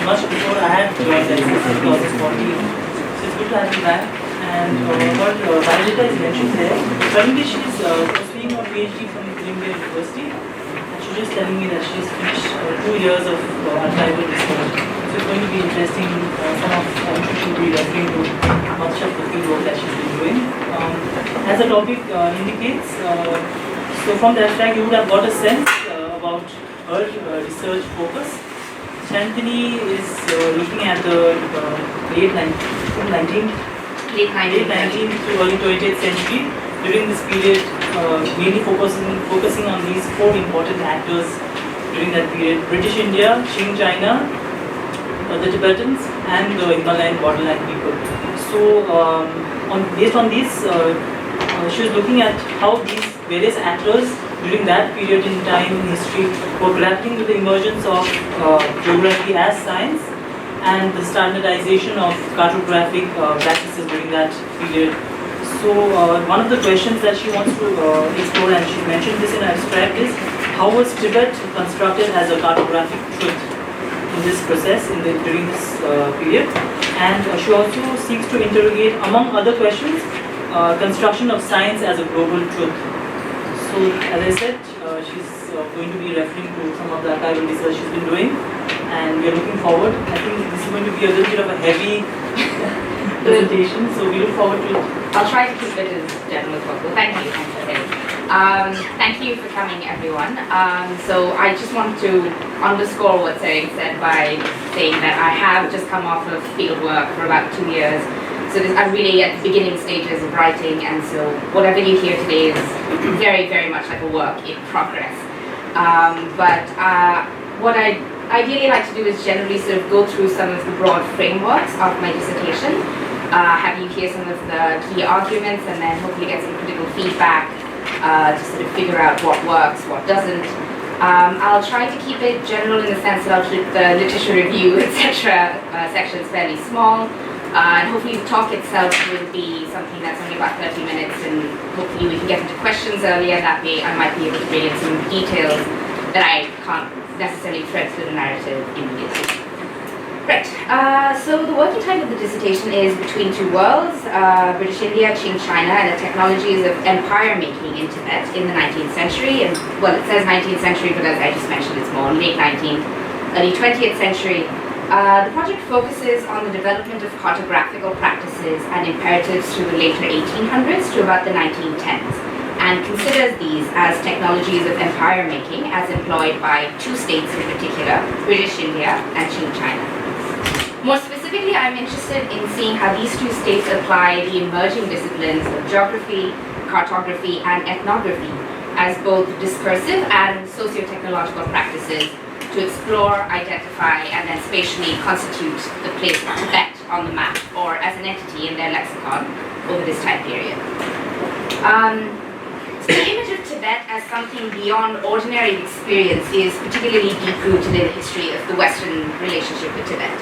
much before I had joined ICC in 2014. So it's good to have you back. And what Biolita is mentioned there, currently she is pursuing her PhD from India University. And she's just telling me that she's finished 2 years of archival research. So it's going to be interesting. Some of I'm sure she'll be referring to much of the field work that she's been doing. As the topic indicates, so from the abstract you would have got a sense about her research focus. Shantini is looking at the late 19th to early 20th century. During this period, mainly focusing on these 4 important actors during that period: British India, Qing China, the Tibetans, and the Himalayan borderland people. So, based on these, she was looking at how these various actors during that period in time in history were grappling with the emergence of geography as science and the standardization of cartographic practices during that period. So one of the questions that she wants to explore, and she mentioned this in her abstract, is how was Tibet constructed as a cartographic truth in this process during this period? And she also seeks to interrogate, among other questions, construction of science as a global truth. So, as I said, she's going to be referring to some of the archival research she's been doing, and we are looking forward. I think this is going to be a little bit of a heavy presentation, so we look forward to it. I'll try to keep it as general as possible. Thank you. Thank you for coming, everyone. So I just want to underscore what Sering said by saying that I have just come off of field work for about 2 years. So I'm really at the beginning stages of writing, and so whatever you hear today is very, very much like a work in progress. What I'd ideally like to do is generally sort of go through some of the broad frameworks of my dissertation, have you hear some of the key arguments, and then hopefully get some critical feedback to sort of figure out what works, what doesn't. I'll try to keep it general in the sense that I'll keep the literature review, etc. Sections fairly small. And hopefully the talk itself will be something that's only about 30 minutes, and hopefully we can get into questions earlier. That way I might be able to bring in some details that I can't necessarily thread through the narrative immediately. Right, so the working title of the dissertation is Between Two Worlds, British India, Qing China, and the Technologies of Empire Making in Tibet in the 19th century. And well, it says 19th century, but as I just mentioned, it's more late 19th, early 20th century. The project focuses on the development of cartographical practices and imperatives through the later 1800s to about the 1910s, and considers these as technologies of empire making as employed by 2 states in particular, British India and Qing China. More specifically, I'm interested in seeing how these 2 states apply the emerging disciplines of geography, cartography, and ethnography as both discursive and socio-technological practices to explore, identify, and then spatially constitute the place of Tibet on the map, or as an entity in their lexicon over this time period. So the image of Tibet as something beyond ordinary experience is particularly deep-rooted in the history of the Western relationship with Tibet.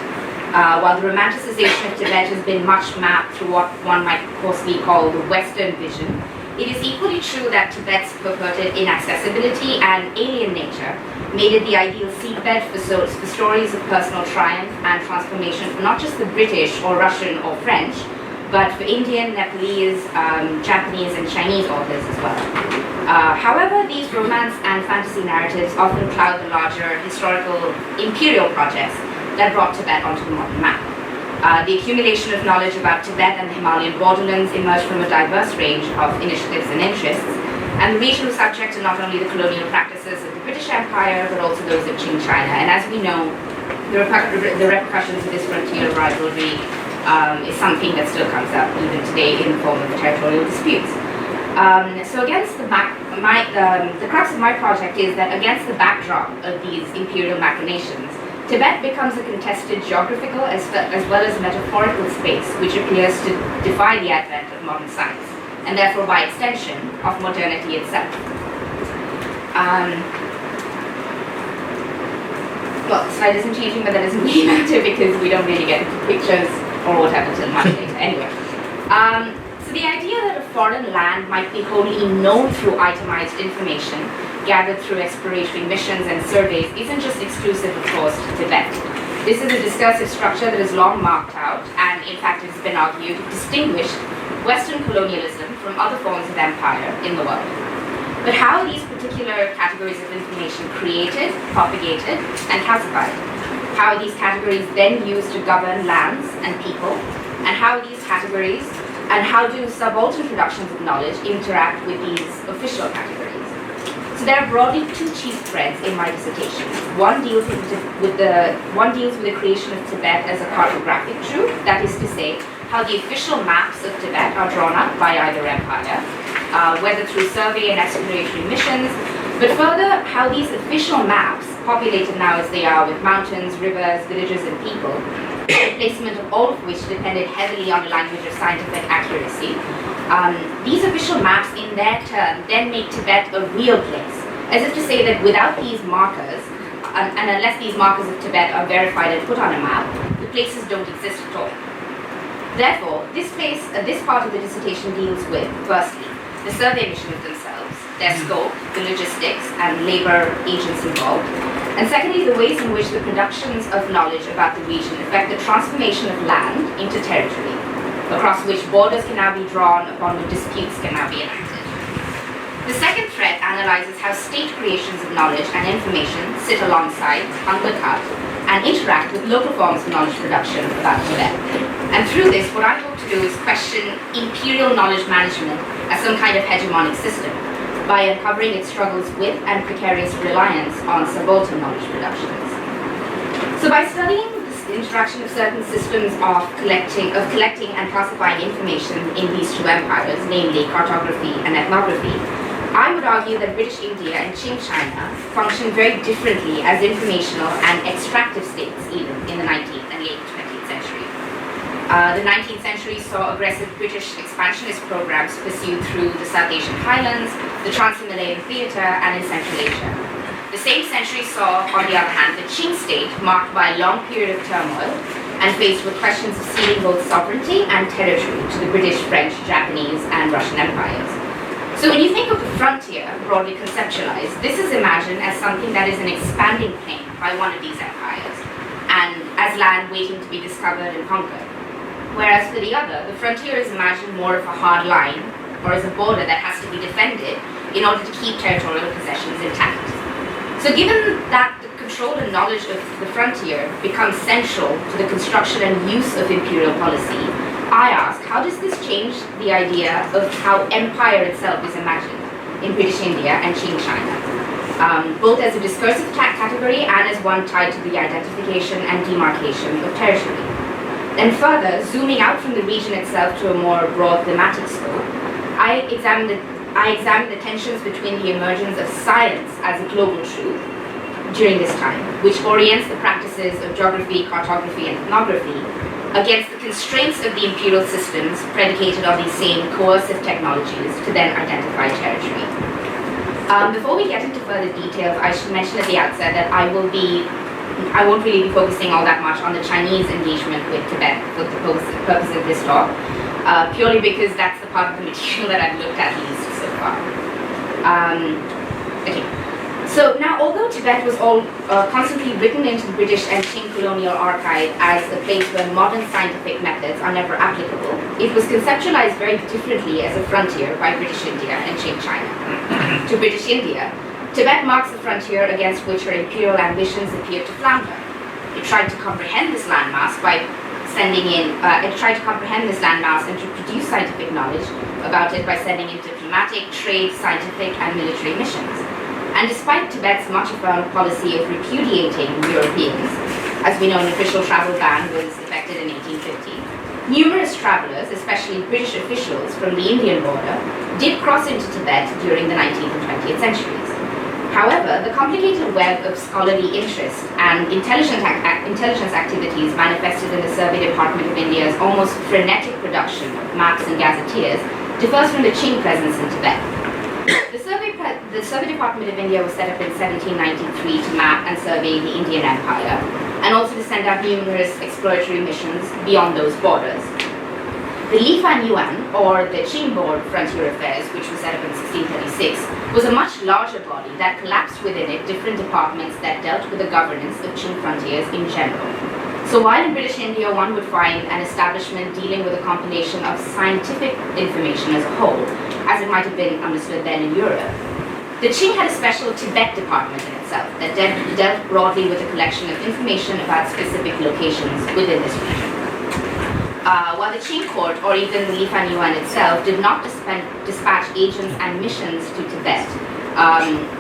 While the romanticization of Tibet has been much mapped through what one might coarsely call the Western vision, it is equally true that Tibet's purported inaccessibility and alien nature made it the ideal seedbed for stories of personal triumph and transformation for not just the British or Russian or French, but for Indian, Nepalese, Japanese, and Chinese authors as well. However, these romance and fantasy narratives often cloud the larger historical imperial projects that brought Tibet onto the modern map. The accumulation of knowledge about Tibet and the Himalayan borderlands emerged from a diverse range of initiatives and interests, and the region was subject to not only the colonial practices of the British Empire, but also those of Qing China. And as we know, the repercussions of this frontier rivalry is something that still comes up even today in the form of territorial disputes. So against the the crux of my project is that against the backdrop of these imperial machinations, Tibet becomes a contested geographical as well as metaphorical space, which appears to defy the advent of modern science, and therefore by extension of modernity itself. Well, the slide isn't changing, but that doesn't really matter because we don't really get into pictures or whatever until much later. Anyway, so the idea that a foreign land might be wholly known through itemized information gathered through exploratory missions and surveys isn't just exclusive, of course, to Tibet. This is a discursive structure that is long marked out, and in fact it has been argued distinguished Western colonialism from other forms of empire in the world. But how are these particular categories of information created, propagated, and calcified? How are these categories then used to govern lands and people? And how are these categories, and how do subaltern productions of knowledge interact with these official categories? So there are broadly two chief threads in my dissertation. One deals with the creation of Tibet as a cartographic truth, that is to say, how the official maps of Tibet are drawn up by either empire, whether through survey and exploratory missions, but further how these official maps, populated now as they are with mountains, rivers, villages, and people, the placement of all of which depended heavily on the language of scientific accuracy. These official maps, in their turn, then make Tibet a real place, as if to say that without these markers, and unless these markers of Tibet are verified and put on a map, the places don't exist at all. Therefore, this part of the dissertation deals with, firstly, the survey missions themselves, their scope, the logistics, and labor agents involved, and secondly, the ways in which the productions of knowledge about the region affect the transformation of land into territory, across which borders can now be drawn, upon which disputes can now be enacted. The second thread analyzes how state creations of knowledge and information sit alongside, undercut, and interact with local forms of knowledge production about Tibet. And through this, what I hope to do is question imperial knowledge management as some kind of hegemonic system, by uncovering its struggles with and precarious reliance on subaltern knowledge productions. So by studying this interaction of certain systems of collecting and classifying information in these two empires, namely cartography and ethnography, I would argue that British India and Qing China function very differently as informational and extractive states even in the 19th and late 20th century. The 19th century saw aggressive British expansionist programs pursued through the South Asian highlands, the Trans-Himalayan theatre, and in Central Asia. The same century saw, on the other hand, the Qing state marked by a long period of turmoil and faced with questions of ceding both sovereignty and territory to the British, French, Japanese, and Russian empires. So when you think of the frontier, broadly conceptualized, this is imagined as something that is an expanding plain by one of these empires, and as land waiting to be discovered and conquered. Whereas for the other, the frontier is imagined more of a hard line, or as a border that has to be defended in order to keep territorial possessions intact. So given that the control and knowledge of the frontier becomes central to the construction and use of imperial policy, I ask, how does this change the idea of how empire itself is imagined in British India and Qing China, both as a discursive category and as one tied to the identification and demarcation of territory? And further, zooming out from the region itself to a more broad thematic scope, I examined the tensions between the emergence of science as a global truth during this time, which orients the practices of geography, cartography, and ethnography against the constraints of the imperial systems predicated on these same coercive technologies to then identify territory. Before we get into further details, I should mention at the outset that I won't really be focusing all that much on the Chinese engagement with Tibet for the purpose of this talk, purely because that's the part of the material that I've looked at least so far. So now, although Tibet was all constantly written into the British and Qing colonial archive as a place where modern scientific methods are never applicable, it was conceptualized very differently as a frontier by British India and Qing China. To British India, Tibet marks the frontier against which her imperial ambitions appeared to flounder. It tried to comprehend this landmass and to produce scientific knowledge about it by sending in diplomatic, trade, scientific, and military missions. And despite Tibet's much affirmed policy of repudiating Europeans, as we know an official travel ban was effected in 1850, numerous travelers, especially British officials from the Indian border, did cross into Tibet during the 19th and 20th centuries. However, the complicated web of scholarly interest and intelligence activities manifested in the Survey Department of India's almost frenetic production of maps and gazetteers differs from the Qing presence in Tibet. The Survey Department of India was set up in 1793 to map and survey the Indian Empire, and also to send out numerous exploratory missions beyond those borders. The Li Fan Yuan, or the Qing Board Frontier Affairs, which was set up in 1636, was a much larger body that collapsed within it different departments that dealt with the governance of Qing frontiers in general. So while in British India one would find an establishment dealing with a combination of scientific information as a whole, as it might have been understood then in Europe, the Qing had a special Tibet department in itself that dealt broadly with a collection of information about specific locations within this region. While the Qing court, or even the Lifan Yuan itself, did not dispatch agents and missions to Tibet,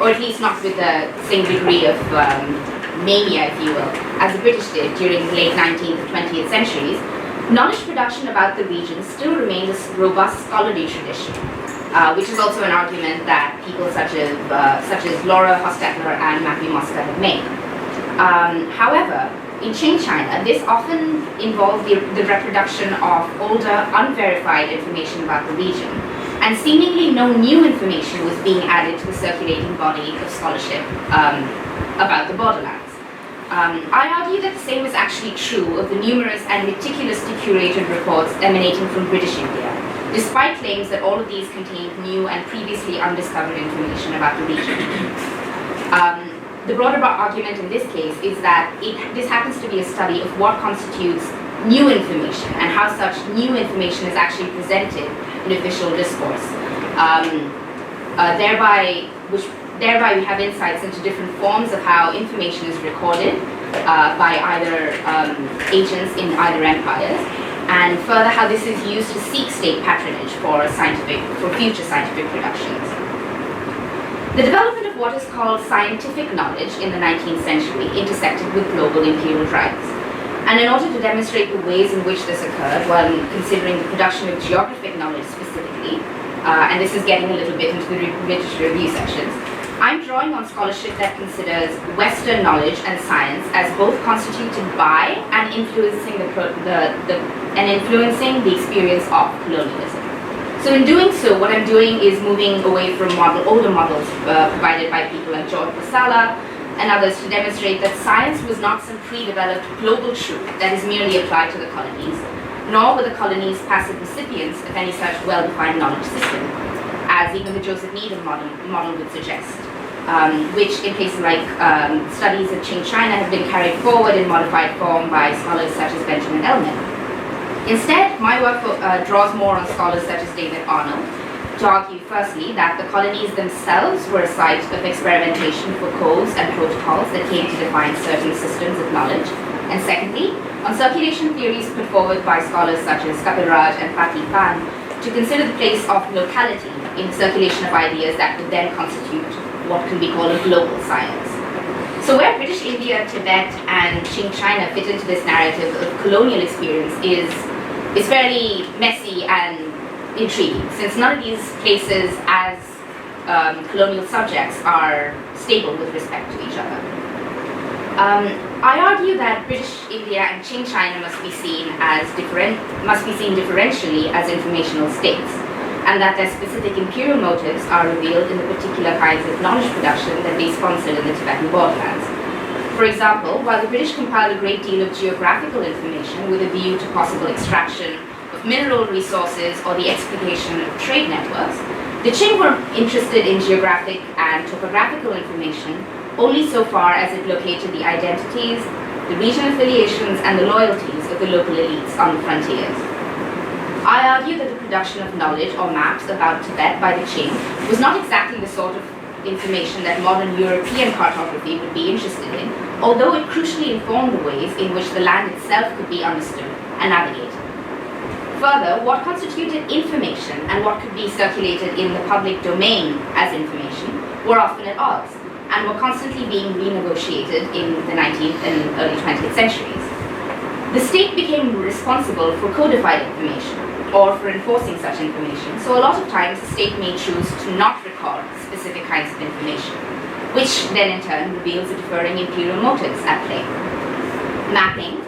or at least not with the same degree of mania, if you will, as the British did during the late 19th and 20th centuries, knowledge production about the region still remained a robust scholarly tradition, which is also an argument that people such as Laura Hostetler and Matthew Mosca have made. However, in Qing China, this often involved the reproduction of older, unverified information about the region, and seemingly no new information was being added to the circulating body of scholarship about the borderlands. I argue that the same is actually true of the numerous and meticulously curated reports emanating from British India, despite claims that all of these contained new and previously undiscovered information about the region. The broader argument in this case is that this happens to be a study of what constitutes new information and how such new information is actually presented in official discourse. Thereby we have insights into different forms of how information is recorded by either agents in either empires, and further how this is used to seek state patronage for future scientific productions. The development of what is called scientific knowledge in the 19th century intersected with global imperial drives. And in order to demonstrate the ways in which this occurred, while considering the production of geographic knowledge specifically, and this is getting a little bit into the literature review sections, I'm drawing on scholarship that considers Western knowledge and science as both constituted by and influencing the experience of colonialism. So in doing so, what I'm doing is moving away from older models provided by people like George Basala and others to demonstrate that science was not some pre-developed global truth that is merely applied to the colonies, nor were the colonies passive recipients of any such well-defined knowledge system, as even the Joseph Needham model would suggest, which in places like studies of Qing China have been carried forward in modified form by scholars such as Benjamin Elman. Instead, my work draws more on scholars such as David Arnold to argue firstly that the colonies themselves were a site of experimentation for codes and protocols that came to define certain systems of knowledge, and secondly, on circulation theories put forward by scholars such as Kapil Raj and Fatih Khan to consider the place of locality in the circulation of ideas that would then constitute what can be called a global science. So where British India, Tibet, and Qing China fit into this narrative of colonial experience is fairly messy and intriguing, since none of these places as colonial subjects are stable with respect to each other. I argue that British India and Qing China must be seen differentially as informational states, and that their specific imperial motives are revealed in the particular kinds of knowledge production that they sponsored in the Tibetan borderlands. For example, while the British compiled a great deal of geographical information with a view to possible extraction of mineral resources or the exploitation of trade networks, the Qing were interested in geographic and topographical information only so far as it located the identities, the regional affiliations, and the loyalties of the local elites on the frontiers. I argue that the production of knowledge or maps about Tibet by the Qing was not exactly the sort of information that modern European cartography would be interested in, although it crucially informed the ways in which the land itself could be understood and navigated. Further, what constituted information and what could be circulated in the public domain as information were often at odds and were constantly being renegotiated in the 19th and early 20th centuries. The state became responsible for codified information or for enforcing such information, so a lot of times the state may choose to not record specific kinds of information, which then in turn reveals the differing imperial motives at play. Mapping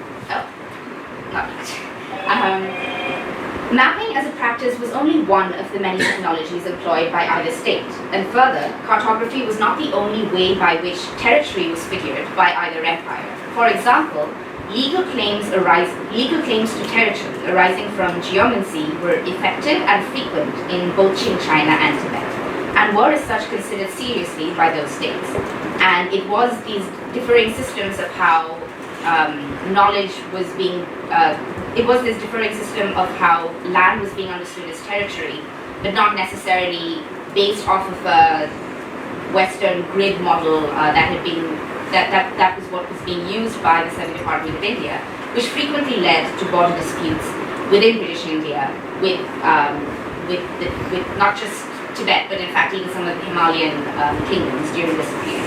as a practice was only one of the many technologies employed by either state, and further, cartography was not the only way by which territory was figured by either empire. For example, legal claims to territory arising from geomancy were effective and frequent in both Qing China and Tibet, and were as such considered seriously by those states. And it was these differing systems of how knowledge was being, it was this differing system of how land was being understood as territory, but not necessarily based off of a Western grid model that was what was being used by the Service Department of India, which frequently led to border disputes within British India with not just Tibet, but in fact even some of the Himalayan kingdoms during this period.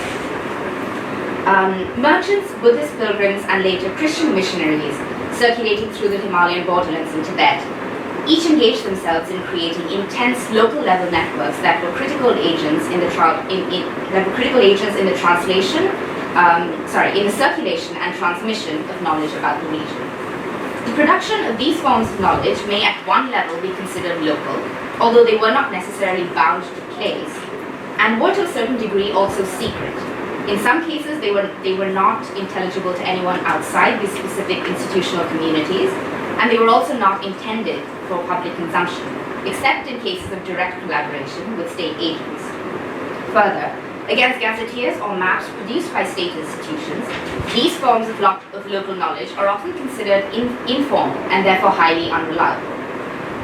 Merchants, Buddhist pilgrims, and later Christian missionaries circulating through the Himalayan borderlands in Tibet each engaged themselves in creating intense local level networks that were critical agents in the translation, in the circulation and transmission of knowledge about the region. The production of these forms of knowledge may at one level be considered local, although they were not necessarily bound to place, and were to a certain degree also secret. In some cases, they were not intelligible to anyone outside these specific institutional communities, and they were also not intended for public consumption, except in cases of direct collaboration with state agents. Further, against gazetteers or maps produced by state institutions, these forms of local knowledge are often considered informal and therefore highly unreliable.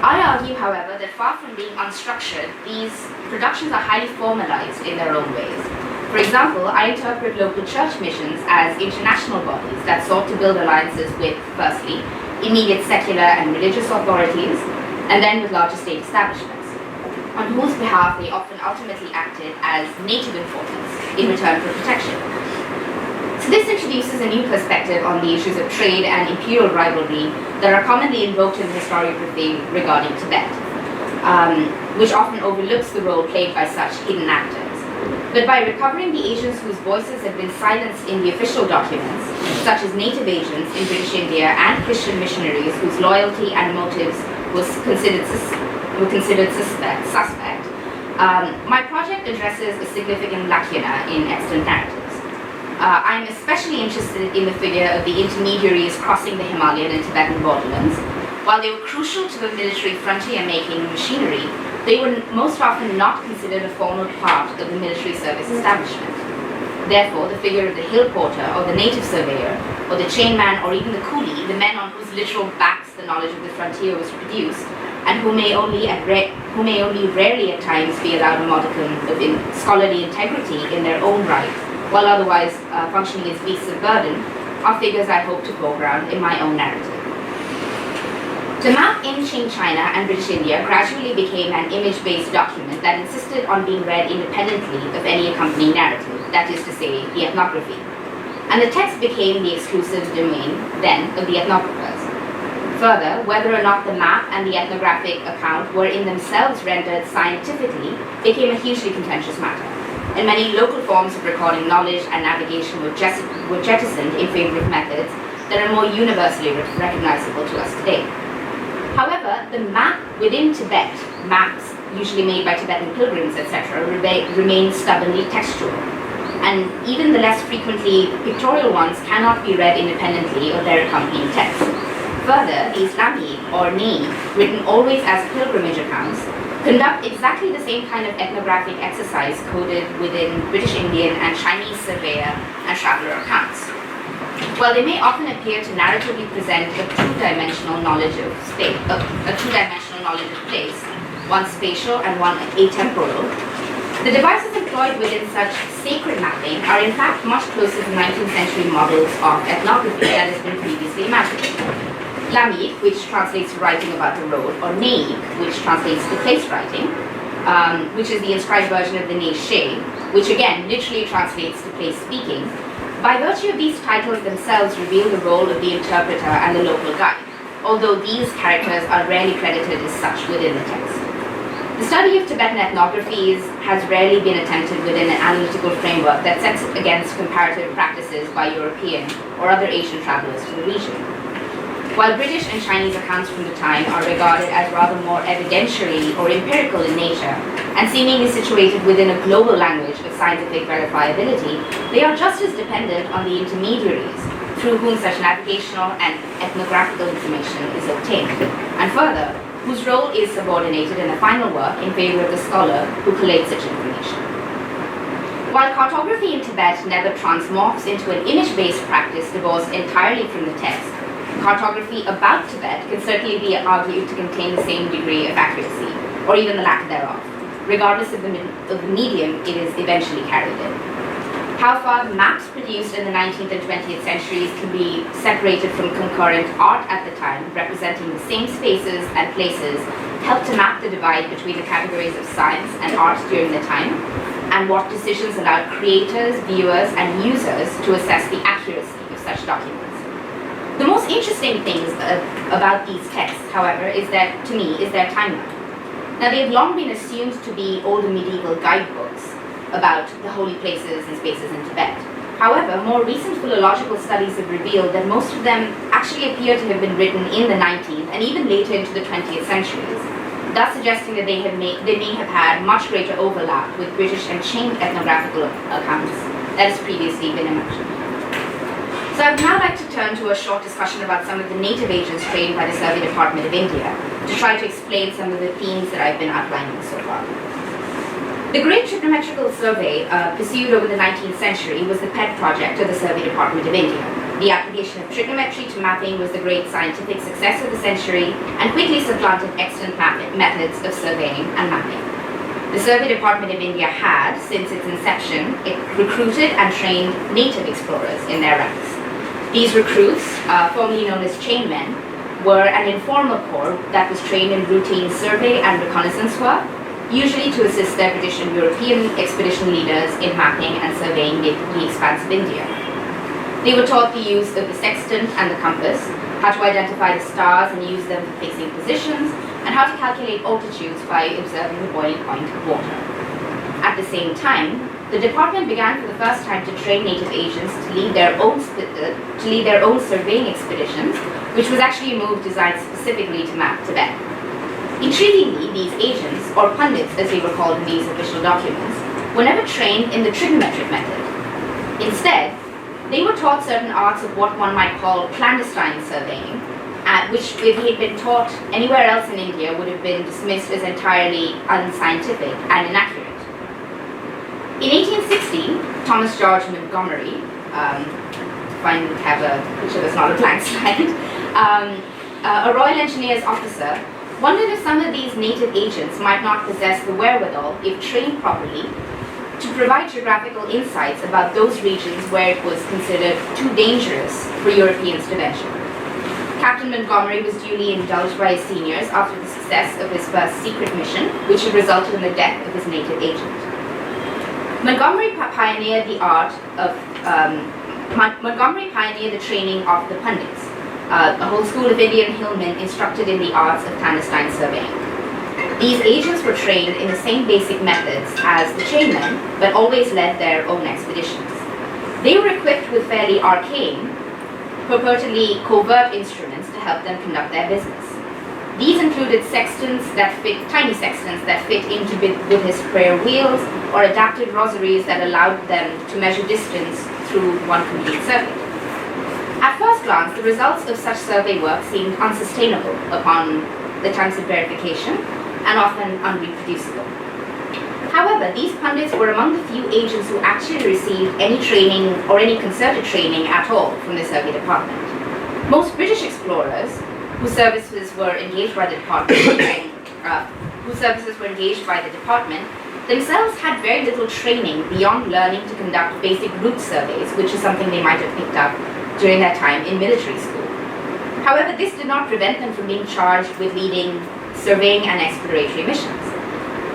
I argue, however, that far from being unstructured, these productions are highly formalized in their own ways. For example, I interpret local church missions as international bodies that sought to build alliances with, firstly, immediate secular and religious authorities, and then with larger state establishments, on whose behalf they often ultimately acted as native informants in return for protection. So this introduces a new perspective on the issues of trade and imperial rivalry that are commonly invoked in the historiography regarding Tibet, which often overlooks the role played by such hidden actors. But by recovering the agents whose voices had been silenced in the official documents, such as native agents in British India and Christian missionaries whose loyalty and motives were considered suspect, my project addresses a significant lacuna in extant narratives. I'm especially interested in the figure of the intermediaries crossing the Himalayan and Tibetan borderlands. While they were crucial to the military frontier-making machinery, they were most often not considered a formal part of the military service establishment. Therefore, the figure of the hill porter or the native surveyor, or the chainman or even the coolie, the men on whose literal backs the knowledge of the frontier was produced, and who may only rarely at times be allowed a modicum of scholarly integrity in their own right, while otherwise functioning as beasts of burden, are figures I hope to foreground in my own narrative. The map in Qing China and British India gradually became an image-based document that insisted on being read independently of any accompanying narrative, that is to say, the ethnography. And the text became the exclusive domain, then, of the ethnographers. Further, whether or not the map and the ethnographic account were in themselves rendered scientifically became a hugely contentious matter, and many local forms of recording knowledge and navigation were jettisoned in favor of methods that are more universally recognizable to us today. However, the map within Tibet, maps usually made by Tibetan pilgrims, etc., remain stubbornly textual, and even the less frequently pictorial ones cannot be read independently of their accompanying text. Further, the Islamic or Nei, written always as pilgrimage accounts, conduct exactly the same kind of ethnographic exercise coded within British Indian and Chinese surveyor and traveler accounts. While they may often appear to narratively present a two-dimensional knowledge of space, one spatial and one atemporal, the devices employed within such sacred mapping are in fact much closer to 19th century models of ethnography that has been previously imagined. Lamik, which translates to writing about the road, or Neik, which translates to place writing, which is the inscribed version of the Neishe, which again literally translates to place speaking, by virtue of these titles themselves reveal the role of the interpreter and the local guide, although these characters are rarely credited as such within the text. The study of Tibetan ethnographies has rarely been attempted within an analytical framework that sets it against comparative practices by European or other Asian travelers to the region. While British and Chinese accounts from the time are regarded as rather more evidentiary or empirical in nature, and seemingly situated within a global language of scientific verifiability, they are just as dependent on the intermediaries through whom such navigational and ethnographical information is obtained, and further, whose role is subordinated in the final work in favor of the scholar who collates such information. While cartography in Tibet never transmorphs into an image-based practice divorced entirely from the text, cartography about Tibet can certainly be argued to contain the same degree of accuracy, or even the lack thereof, regardless of the medium it is eventually carried in. How far the maps produced in the 19th and 20th centuries can be separated from concurrent art at the time, representing the same spaces and places, helped to map the divide between the categories of science and art during the time, and what decisions allowed creators, viewers, and users to assess the accuracy of such documents. The most interesting things about these texts, however, is their timeline. Now, they've long been assumed to be older medieval guidebooks about the holy places and spaces in Tibet. However, more recent philological studies have revealed that most of them actually appear to have been written in the 19th and even later into the 20th centuries, thus suggesting that they may have had much greater overlap with British and Qing ethnographical accounts that has previously been imagined. So I would now like to turn to a short discussion about some of the native agents trained by the Survey Department of India to try to explain some of the themes that I've been outlining so far. The Great Trigonometrical Survey pursued over the 19th century was the pet project of the Survey Department of India. The application of trigonometry to mapping was the great scientific success of the century and quickly supplanted extant methods of surveying and mapping. The Survey Department of India had, since its inception, recruited and trained native explorers in their ranks. These recruits, formerly known as chainmen, were an informal corps that was trained in routine survey and reconnaissance work, usually to assist their British and European expedition leaders in mapping and surveying the expanse of India. They were taught the use of the sextant and the compass, how to identify the stars and use them for fixing positions, and how to calculate altitudes by observing the boiling point of water. At the same time, the department began for the first time to train native agents to lead their own surveying expeditions, which was actually a move designed specifically to map Tibet. Intriguingly, these agents, or pundits as they were called in these official documents, were never trained in the trigonometric method. Instead, they were taught certain arts of what one might call clandestine surveying, which, if he had been taught anywhere else in India, would have been dismissed as entirely unscientific and inaccurate. In 1860, Thomas George Montgomery, find we have a picture that's not a blank slide, a Royal Engineers officer, wondered if some of these native agents might not possess the wherewithal, if trained properly, to provide geographical insights about those regions where it was considered too dangerous for Europeans to venture. Captain Montgomery was duly indulged by his seniors after the success of his first secret mission, which had resulted in the death of his native agent. Montgomery pioneered the training of the pundits, a whole school of Indian hillmen instructed in the arts of clandestine surveying. These agents were trained in the same basic methods as the chainmen, but always led their own expeditions. They were equipped with fairly arcane, purportedly covert instruments to help them conduct their business. These included tiny sextants that fit into Buddhist prayer wheels, or adapted rosaries that allowed them to measure distance through one complete circuit. At first glance, the results of such survey work seemed unsustainable upon the times of verification and often unreproducible. However, these pundits were among the few agents who actually received any training or any concerted training at all from the Survey Department. Most British explorers whose services were engaged by the department themselves had very little training beyond learning to conduct basic route surveys, which is something they might have picked up during their time in military school. However, this did not prevent them from being charged with leading surveying and exploratory missions.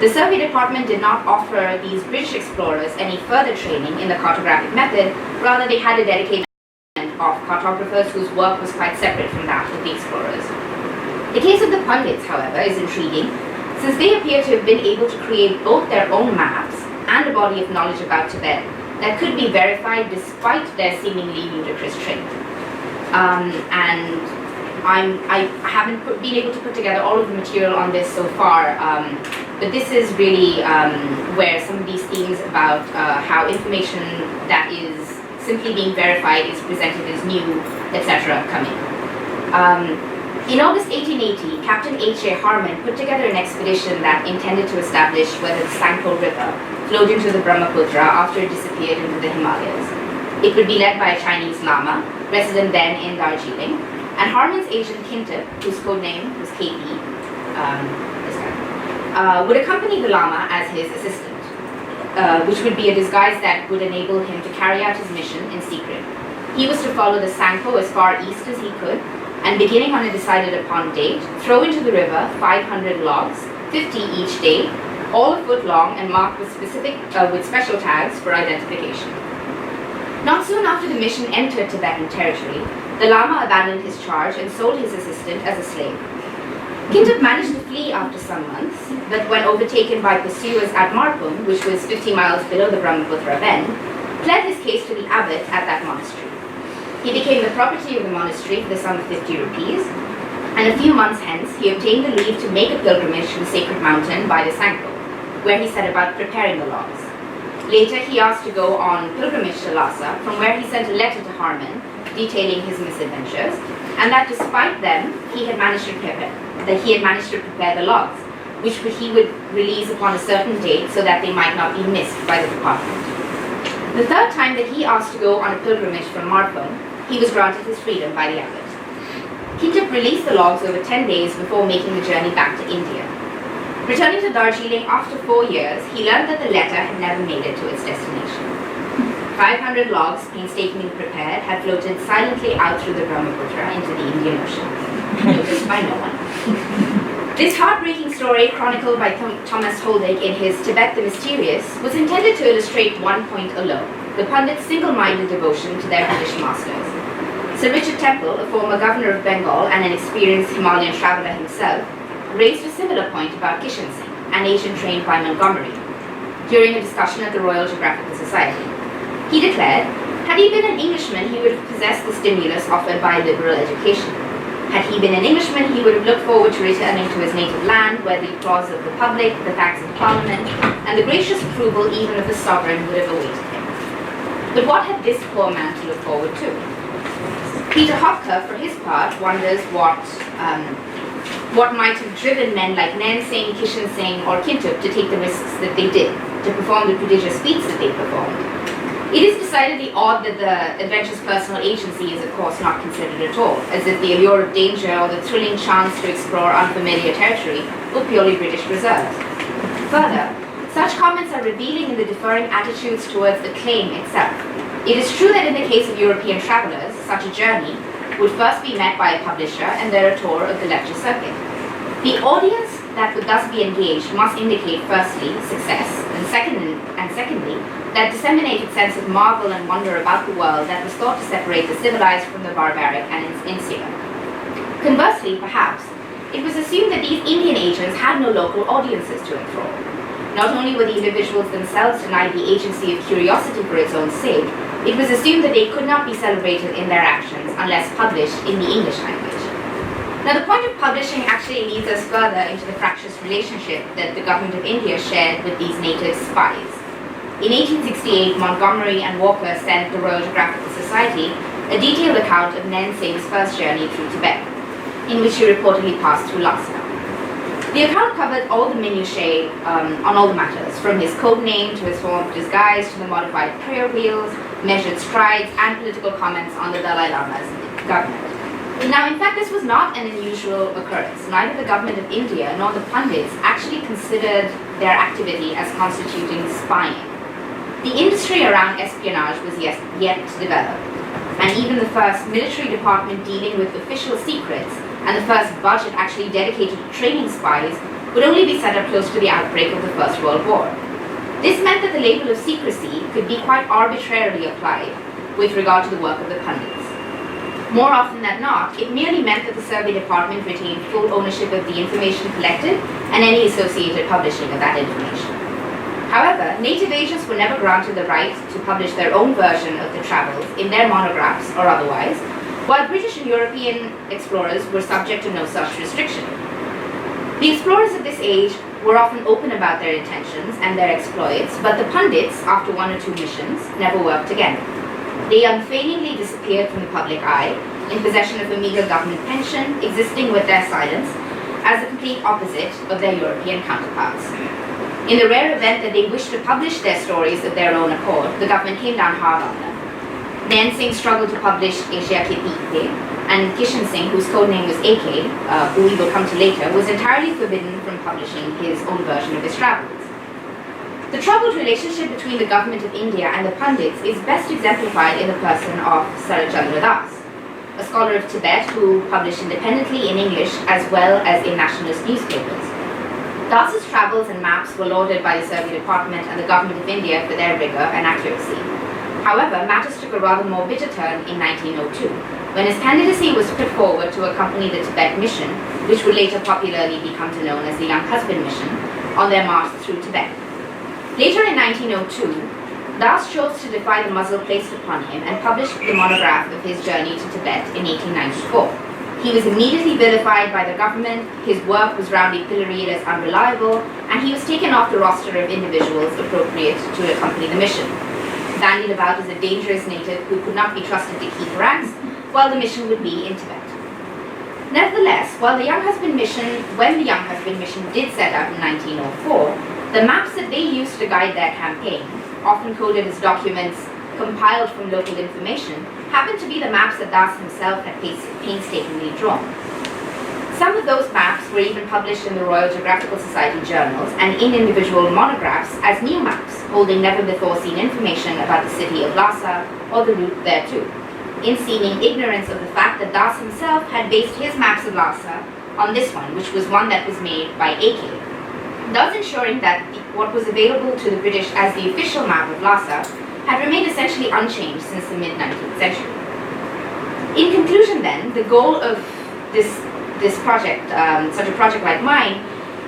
The Survey Department did not offer these British explorers any further training in the cartographic method, rather they had a dedicated of cartographers whose work was quite separate from that of the explorers. The case of the pundits, however, is intriguing, since they appear to have been able to create both their own maps and a body of knowledge about Tibet that could be verified despite their seemingly ludicrous training. I haven't been able to put together all of the material on this so far, but this is really where some of these themes about how information that is simply being verified is presented as new, etc. come in. In August 1880, Captain H.A. Harman put together an expedition that intended to establish whether the Sangpo River flowed into the Brahmaputra after it disappeared into the Himalayas. It would be led by a Chinese lama, resident then in Darjeeling, and Harman's agent Kintip, whose code name was KP, would accompany the lama as his assistant, which would be a disguise that would enable him to carry out his mission in secret. He was to follow the Sangpo as far east as he could, and beginning on a decided upon date, throw into the river 500 logs, 50 each day, all a foot long and marked with special tags for identification. Not soon after the mission entered Tibetan territory, the Lama abandoned his charge and sold his assistant as a slave. Kintip managed to flee after some months, but when overtaken by pursuers at Marpum, which was 50 miles below the Brahmaputra bend, pled his case to the abbot at that monastery. He became the property of the monastery for the sum of 50 rupees, and a few months hence he obtained the leave to make a pilgrimage to the sacred mountain by the Sangpo, where he set about preparing the logs. Later he asked to go on pilgrimage to Lhasa, from where he sent a letter to Harman detailing his misadventures, and that despite them he had managed to prepare the logs, which he would release upon a certain date so that they might not be missed by the department. The third time that he asked to go on a pilgrimage from Marpum, he was granted his freedom by the abbot. Kintip released the logs over 10 days before making the journey back to India. Returning to Darjeeling after 4 years, he learned that the letter had never made it to its destination. 500 logs, painstakingly prepared, had floated silently out through the Brahmaputra into the Indian Ocean, noticed by no one. This heartbreaking story, chronicled by Thomas Holdig in his Tibet the Mysterious, was intended to illustrate one point alone: the pundits' single-minded devotion to their British masters. Sir Richard Temple, a former governor of Bengal and an experienced Himalayan traveller himself, raised a similar point about Kishan Singh, an agent trained by Montgomery, during a discussion at the Royal Geographical Society. He declared, had he been an Englishman, he would have possessed the stimulus offered by liberal education. Had he been an Englishman, he would have looked forward to returning to his native land, where the applause of the public, the thanks of Parliament, and the gracious approval even of the sovereign would have awaited him. But what had this poor man to look forward to? Peter Hopker, for his part, wonders what might have driven men like Nain Singh, Kishan Singh, or Kintip to take the risks that they did, to perform the prodigious feats that they performed. It is decidedly odd that the adventurous personal agency is of course not considered at all, as if the allure of danger or the thrilling chance to explore unfamiliar territory were purely British reserves. Further, such comments are revealing in the differing attitudes towards the claim itself. It is true that in the case of European travellers, such a journey would first be met by a publisher and then a tour of the lecture circuit. The audience that would thus be engaged must indicate firstly success, and secondly that disseminated sense of marvel and wonder about the world that was thought to separate the civilized from the barbaric and insular. Conversely, perhaps, it was assumed that these Indian agents had no local audiences to enthrall. Not only were the individuals themselves denied the agency of curiosity for its own sake, it was assumed that they could not be celebrated in their actions unless published in the English language. Now, the point of publishing actually leads us further into the fractious relationship that the government of India shared with these native spies. In 1868, Montgomery and Walker sent the Royal Geographical Society a detailed account of Nain Singh's first journey through Tibet, in which he reportedly passed through Lhasa. The account covered all the minutiae on all the matters, from his code name to his form of disguise to the modified prayer wheels, measured strides, and political comments on the Dalai Lama's government. Now, in fact, this was not an unusual occurrence. Neither the government of India nor the pundits actually considered their activity as constituting spying. The industry around espionage was yet to develop, and even the first military department dealing with official secrets and the first budget actually dedicated to training spies would only be set up close to the outbreak of the First World War. This meant that the label of secrecy could be quite arbitrarily applied with regard to the work of the pundits. More often than not, it merely meant that the survey department retained full ownership of the information collected and any associated publishing of that information. However, native agents were never granted the right to publish their own version of the travels in their monographs or otherwise, while British and European explorers were subject to no such restriction. The explorers of this age were often open about their intentions and their exploits, but the pundits, after 1 or 2 missions, never worked again. They unfailingly disappeared from the public eye, in possession of a meager government pension, existing with their silence, as the complete opposite of their European counterparts. In the rare event that they wished to publish their stories of their own accord, the government came down hard on them. Nayan Singh struggled to publish Asia Ke Peek, and Kishan Singh, whose codename was AK, who we will come to later, was entirely forbidden from publishing his own version of his travels. The troubled relationship between the government of India and the Pandits is best exemplified in the person of Sarat Chandra Das, a scholar of Tibet who published independently in English as well as in nationalist newspapers. Das's travels and maps were lauded by the Survey Department and the government of India for their rigor and accuracy. However, matters took a rather more bitter turn in 1902, when his candidacy was put forward to accompany the Tibet mission, which would later popularly become known as the Young Husband Mission, on their march through Tibet. Later in 1902, Das chose to defy the muzzle placed upon him and published the monograph of his journey to Tibet in 1894. He was immediately vilified by the government, his work was roundly pilloried as unreliable, and he was taken off the roster of individuals appropriate to accompany the mission, bandied about as a dangerous native who could not be trusted to keep ranks while the mission would be in Tibet. Nevertheless, when the Young Husband Mission did set out in 1904, the maps that they used to guide their campaign, often coded as documents compiled from local information, happened to be the maps that Das himself had painstakingly drawn. Some of those maps were even published in the Royal Geographical Society journals and in individual monographs as new maps, holding never-before-seen information about the city of Lhasa or the route thereto, in seeming ignorance of the fact that Das himself had based his maps of Lhasa on this one, which was one that was made by AK, thus ensuring that what was available to the British as the official map of Lhasa had remained essentially unchanged since the mid-19th century. In conclusion then, the goal of this project, such a project like mine,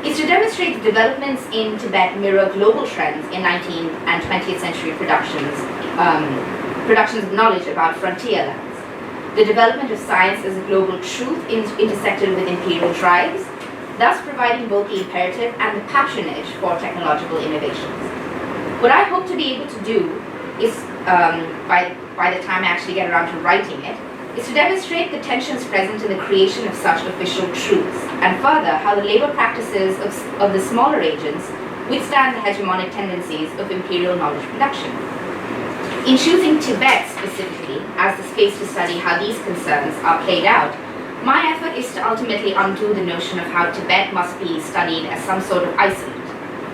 is to demonstrate the developments in Tibet mirror global trends in 19th and 20th century productions of knowledge about frontier lands. The development of science as a global truth intersected with imperial drives, thus providing both the imperative and the patronage for technological innovations. What I hope to be able to do is, by the time I actually get around to writing it, is to demonstrate the tensions present in the creation of such official truths, and further how the labor practices of the smaller agents withstand the hegemonic tendencies of imperial knowledge production. In choosing Tibet specifically as the space to study how these concerns are played out, my effort is to ultimately undo the notion of how Tibet must be studied as some sort of isolate,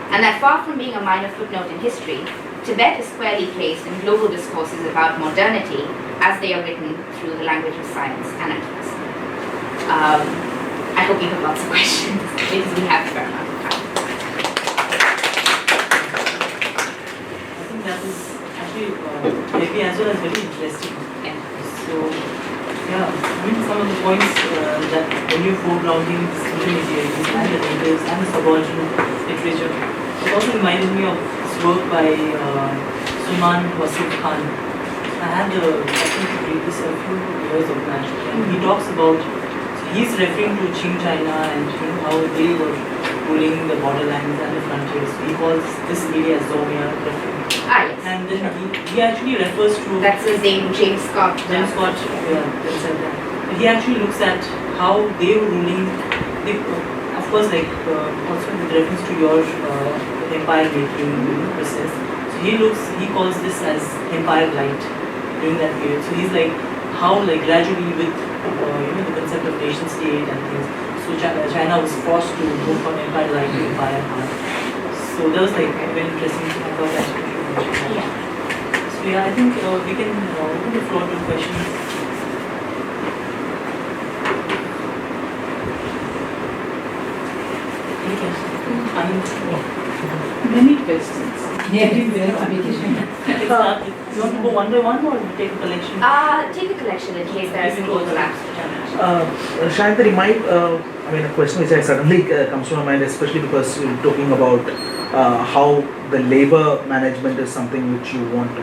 and that far from being a minor footnote in history, Tibet is squarely placed in global discourses about modernity as they are written through the language of science and activism. I hope you have lots of questions, because we have a fair amount of time. I think that is actually maybe as well as very interesting. Yeah. So, yeah, I mean some of the points that when you're foregrounding this intermediaries and the natives and the subordinate literature, it also reminded me of this work by Suman Wasif Khan. I had the opportunity to read this a few years ago actually, and he talks about, so he's referring to Qing China and how they were ruling the borderlands and the frontiers. So he calls this area as Zomia. Yes. And then he actually refers to... That's his name, James Scott. James Scott, yeah, that's it. He actually looks at how they were ruling, of course, like also with reference to your empire making process. So he calls this as empire light during that period. So he's like how like gradually with the concept of nation state and things. So China was forced to move from empire light to empire hard. So that was like very interesting. I thought that. Yeah. So yeah, I think we can open the floor to questions. Any questions? Many questions. Everywhere. You want to go one by one or take a collection? Take a collection in case there are some overlaps. Shantari, a question which I suddenly comes to my mind, especially because you're talking about how the labor management is something which you want to.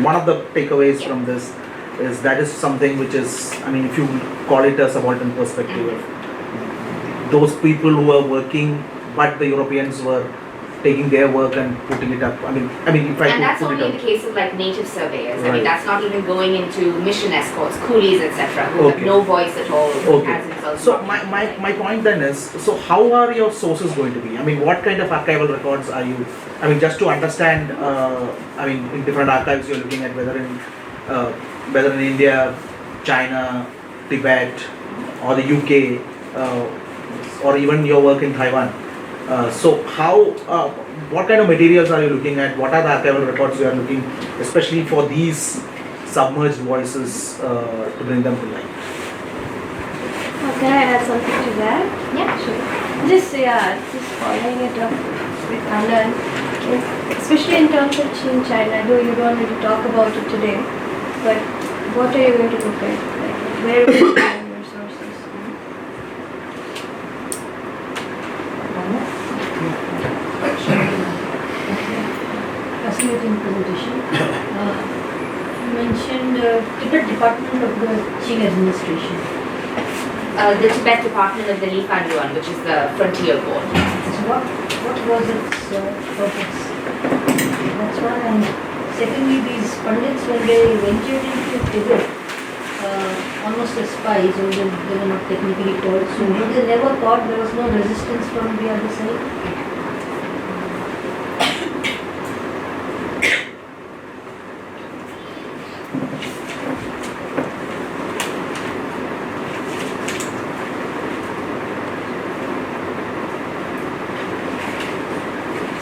One of the takeaways from this is that is something which is, if you call it a subaltern perspective, those people who are working, but the Europeans were taking their work and putting it up. I mean, if I And that's put only it in the up. case of like native surveyors. I Right. mean, that's not even going into mission escorts, coolies, etc., who have Okay. no voice at all Okay. as themselves. So my point then is, so how are your sources going to be? I mean, what kind of archival records are you? I mean, just to understand. I mean, in different archives you're looking at whether in India, China, Tibet, or the UK, or even your work in Taiwan. So what kind of materials are you looking at? What are the archival records you are looking, especially for these submerged voices, to bring them to life? Can I add something to that? Yeah, sure. Just following it up with Anand, especially in terms of Qing China, though you don't need to talk about it today, but what are you going to look at? Like, where will you find your sources? Fascinating presentation. You mentioned Tibet Department of the Qing Administration. The Tibet Department of the Lifanduan, which is the frontier board. So what was its purpose? That's one. And secondly, these pundits, when they ventured into Tibet, almost as spies, although they were not technically called, so they never thought there was no resistance from the other side.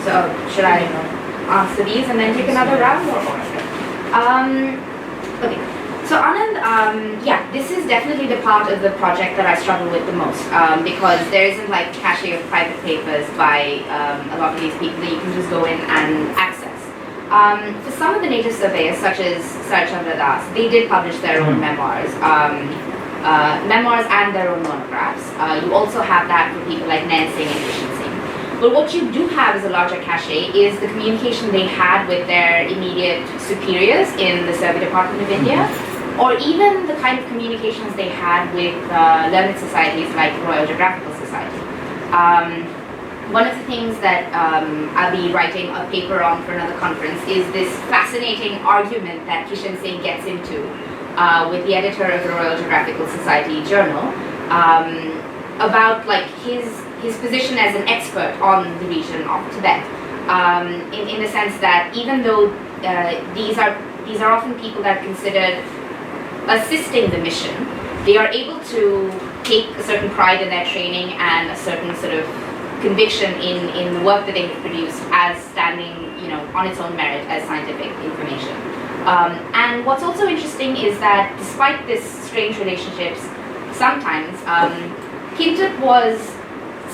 So should I answer these and then take another round or what? Okay. So Anand, yeah, this is definitely the part of the project that I struggle with the most because there isn't like cache of private papers by a lot of these people that you can just go in and access. For some of the native surveyors, such as Sir Chandra Das, they did publish their own memoirs. Memoirs and their own monographs. You also have that for people like Nain Singh and Kishan Singh. But what you do have as a larger cache is the communication they had with their immediate superiors in the Survey Department of India, or even the kind of communications they had with learned societies like Royal Geographical Society. One of the things that I'll be writing a paper on for another conference is this fascinating argument that Kishan Singh gets into with the editor of the Royal Geographical Society journal about like his position as an expert on the region of Tibet, in the sense that even though these are often people that are considered assisting the mission, they are able to take a certain pride in their training and a certain sort of conviction in the work that they have produced as standing, you know, on its own merit as scientific information. And what's also interesting is that despite this strange relationships, sometimes Kintup was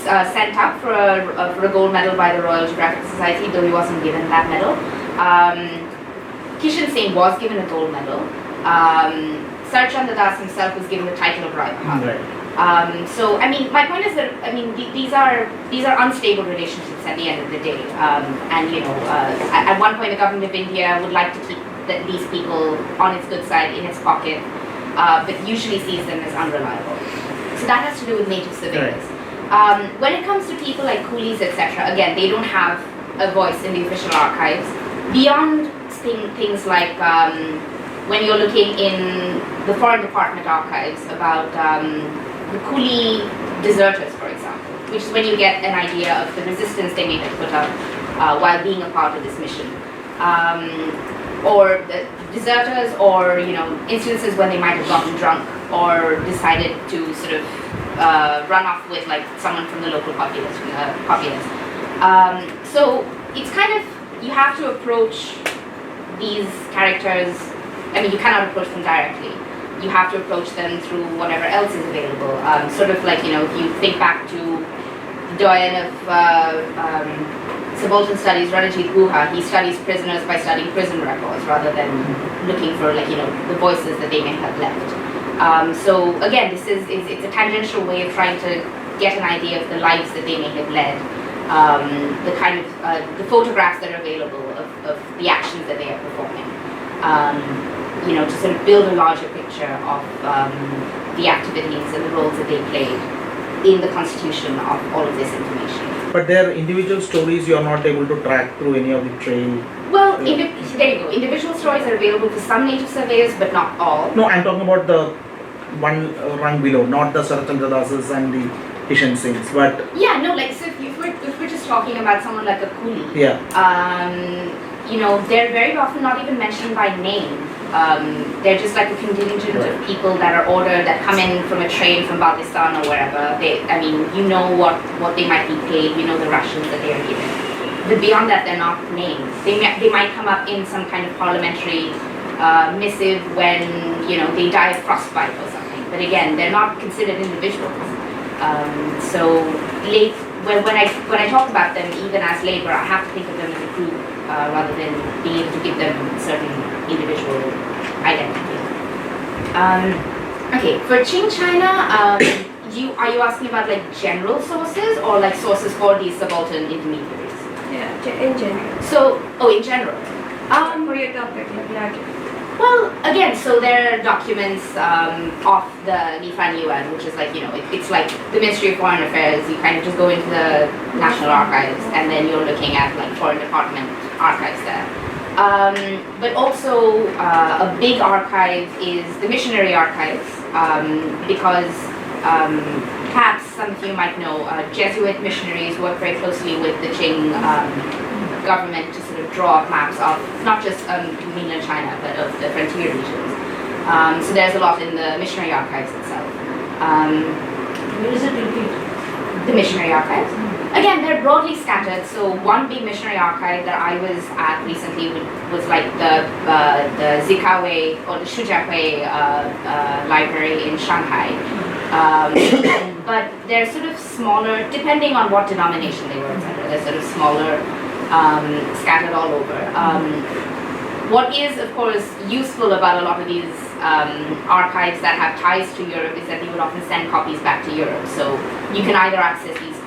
sent up for a gold medal by the Royal Geographical Society, though he wasn't given that medal. Kishan Singh was given a gold medal. Sir Chandra Das himself was given the title of Rai Bahadur. Right. So, I mean, my point is that, I mean, these are unstable relationships at the end of the day. And, you know, at one point the government of India would like to keep these people on its good side, in its pocket, but usually sees them as unreliable. So that has to do with native surveyors. When it comes to people like coolies, etc., again, they don't have a voice in the official archives. Beyond things like when you're looking in the Foreign Department archives about the coolie deserters, for example, which is when you get an idea of the resistance they may have put up while being a part of this mission. Or the deserters, or, you know, instances when they might have gotten drunk or decided to sort of run off with like someone from the local populace. So it's kind of, you have to approach these characters. I mean, you cannot approach them directly. You have to approach them through whatever else is available. Sort of like, you know, if you think back to the doyen of subaltern studies, Ranajit Guha, he studies prisoners by studying prison records rather than looking for, like, you know, the voices that they may have left. So again, it's a tangential way of trying to get an idea of the lives that they may have led, the kind of the photographs that are available of the actions that they are performing. You know, to sort of build a larger picture of the activities and the roles that they played in the constitution of all of this information. But their individual stories you are not able to track through any of the trail. Well, Yeah. there you go. Individual stories are available for some native surveyors, but not all. No, I'm talking about the one rung below, not the Sarachandra Das's and the Kishan Singhs, but Yeah, no, like, so if we're just talking about someone like a coolie, yeah. you know, they're very often not even mentioned by name. They're just like a contingent of people that are ordered, that come in from a train from Pakistan or wherever. I mean, you know what they might be paid, you know the rations that they are given. But beyond that, they're not named. They might come up in some kind of parliamentary missive when, you know, they die of frostbite or something. But again, they're not considered individuals. So when I talk about them, even as labor, I have to think of them as a group rather than being able to give them certain individual identity. Okay, for Qing China, are you asking about like general sources or like sources for these subaltern intermediaries? Yeah, in general. So, in general. For your topic, like larger. Well, again, so there are documents of the Lifan Yuan, which is like, you know, it's like the Ministry of Foreign Affairs. You kind of just go into the National Archives and then you're looking at like Foreign Department archives there. But also a big archive is the missionary archives because perhaps some of you might know Jesuit missionaries work very closely with the Qing government to sort of draw up maps of not just mainland China, but of the frontier regions. So there's a lot in the missionary archives itself. Where is it located? The missionary archives. Again, they're broadly scattered. So one big missionary archive that I was at recently was like the Zikahui or the Shujiahui library in Shanghai. But they're sort of smaller, depending on what denomination they were, etc. They're sort of smaller, scattered all over. What is, of course, useful about a lot of these archives that have ties to Europe is that they would often send copies back to Europe. So you can either access these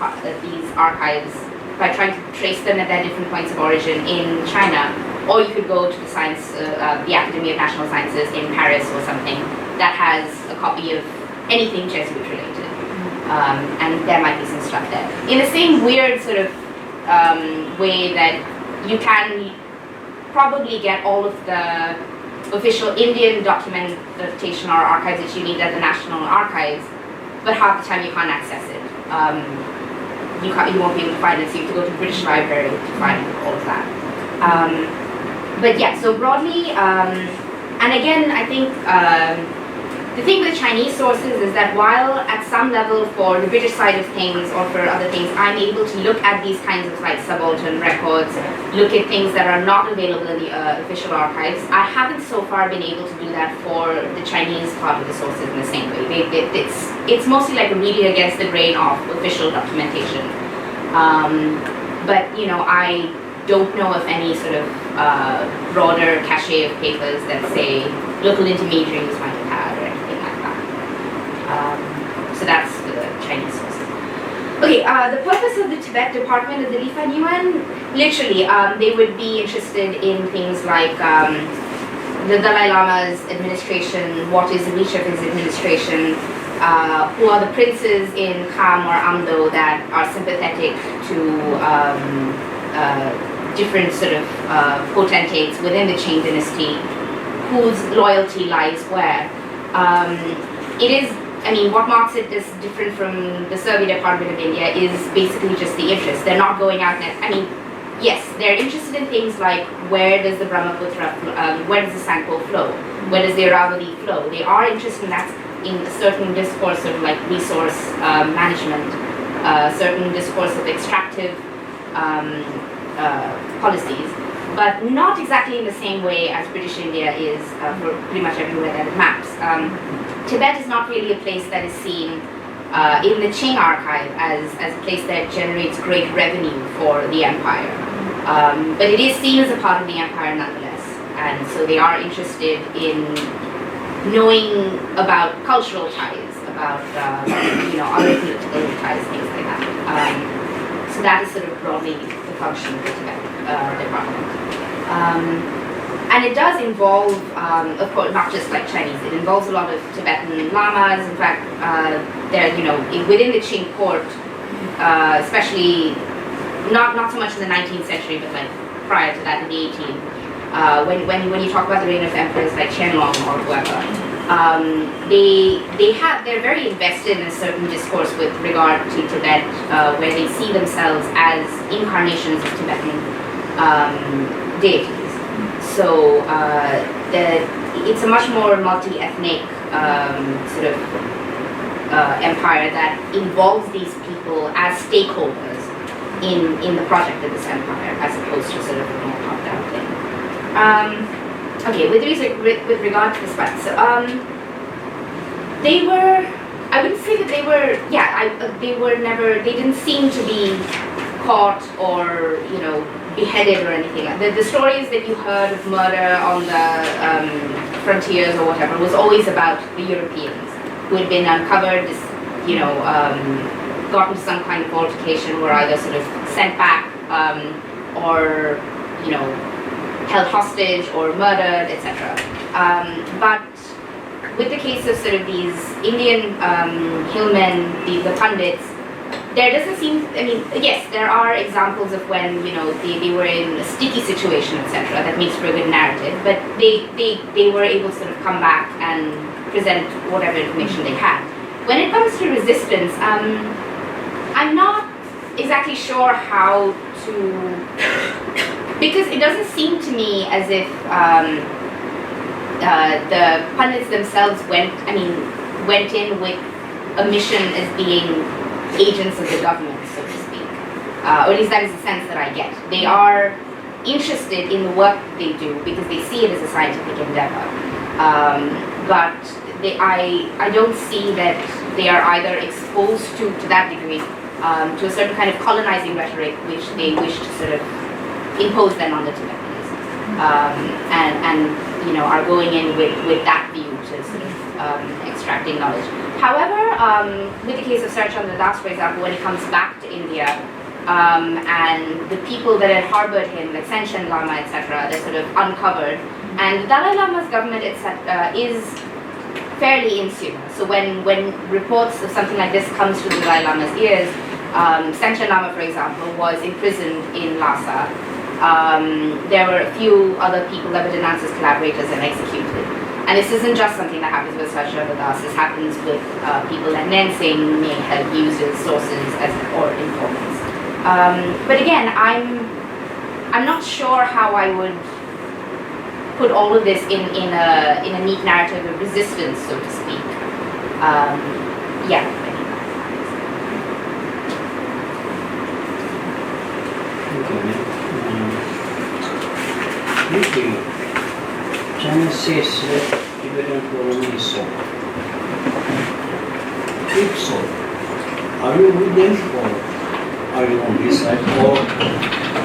archives by trying to trace them at their different points of origin in China, or you could go to the Academy of National Sciences in Paris or something that has a copy of anything Jesuit related. And there might be some stuff there. In the same weird sort of way that you can probably get all of the official Indian documentation or archives that you need at the National Archives, but half the time you can't access it. You won't be able to find it, so you have to go to the British Library to find all of that. But yeah, so broadly, and again, I think the thing with Chinese sources is that while at some level for the British side of things or for other things, I'm able to look at these kinds of like subaltern records, look at things that are not available in the official archives, I haven't so far been able to do that for the Chinese part of the sources in the same way. It's mostly like a reading against the grain of official documentation. But you know, I don't know of any sort of broader cache of papers that say local intermediaries might have had or anything like that. So that's the Chinese sources. Okay, the purpose of the Tibet department of the Lifan Yuan, literally, they would be interested in things like the Dalai Lama's administration, what is the reach of his administration, who are the princes in Kham or Amdo that are sympathetic to different sort of potentates within the Qing dynasty, whose loyalty lies where. It is, I mean, what marks it as different from the Survey Department of India is basically just the interest. They're not going out and, I mean, yes, they're interested in things like where does the Brahmaputra, where does the Sangpo flow, where does the Aravali flow. They are interested in that, in a certain discourse of like resource management, certain discourse of extractive policies, but not exactly in the same way as British India is for pretty much everywhere that it maps. Tibet is not really a place that is seen in the Qing archive as a place that generates great revenue for the empire. But it is seen as a part of the empire nonetheless. And so they are interested in knowing about cultural ties, about you know, other political ties, things like that. So that is sort of broadly the function of the Tibet department. And it does involve, of course, not just like Chinese, it involves a lot of Tibetan lamas. In fact, there, you know, within the Qing court, especially not so much in the 19th century, but like prior to that in the 18th. When you talk about the reign of emperors like Qianlong or whoever, they're very invested in a certain discourse with regard to Tibet, where they see themselves as incarnations of Tibetan deities. So it's a much more multi-ethnic sort of empire that involves these people as stakeholders in the project of this empire, as opposed to sort of a more top-down thing. Okay, with regard to the spies, so they were, I wouldn't say that they were, they were never, they didn't seem to be caught or, beheaded or anything. The stories that you heard of murder on the frontiers or whatever was always about the Europeans who had been uncovered, gotten to some kind of altercation, were either sort of sent back or, held hostage or murdered, etc. But with the case of sort of these Indian hillmen, the pundits, there doesn't seem, yes, there are examples of when, they were in a sticky situation, etc., that makes for a good narrative, but they were able to sort of come back and present whatever information they had. When it comes to resistance, I'm not exactly sure how to, because it doesn't seem to me as if the pundits themselves went in with a mission as being agents of the government, so to speak. Or at least that is the sense that I get. They are interested in the work they do because they see it as a scientific endeavor. But I don't see that they are either exposed to that degree to a certain kind of colonizing rhetoric which they wish to sort of impose then on the Tibetans, and are going in with that view to sort of extracting knowledge. However, with the case of Sir Chandra Das, for example, when he comes back to India, and the people that had harbored him, like Senshin Lama, etc., they're sort of uncovered, and the Dalai Lama's government is fairly insular. So when reports of something like this comes to the Dalai Lama's ears, Senshin Lama, for example, was imprisoned in Lhasa. There were a few other people that were denounced as collaborators and executed. And this isn't just something that happens with Sir Chandra Das. This happens with people that Nensing may have used as sources or informants. But again, I'm not sure how I would put all of this in a neat narrative of resistance, so to speak. Yeah. Usually, China says that Tibetan colony is so. If so, are you with them or are you on this side or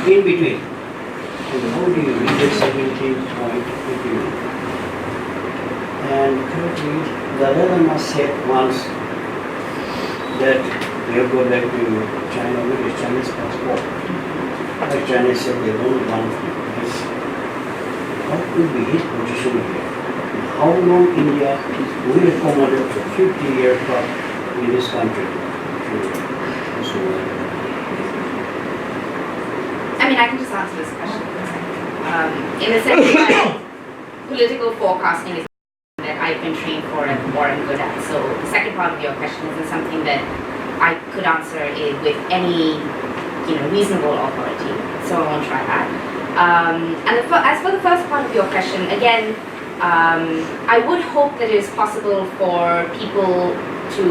in between? And how do you read the 17th point with you? And thirdly, the Dalai Lama said once that we have go back to China with a Chinese passport. The Chinese said they don't want this. What will be his position here? How long India will accommodate for 50 years in this country? I can just answer this question for a second. In the sense that political forecasting is that I've been trained for and more I'm good at. So the second part of your question isn't something that I could answer with any reasonable authority. So I won't try that. As for the first part of your question, again, I would hope that it is possible for people to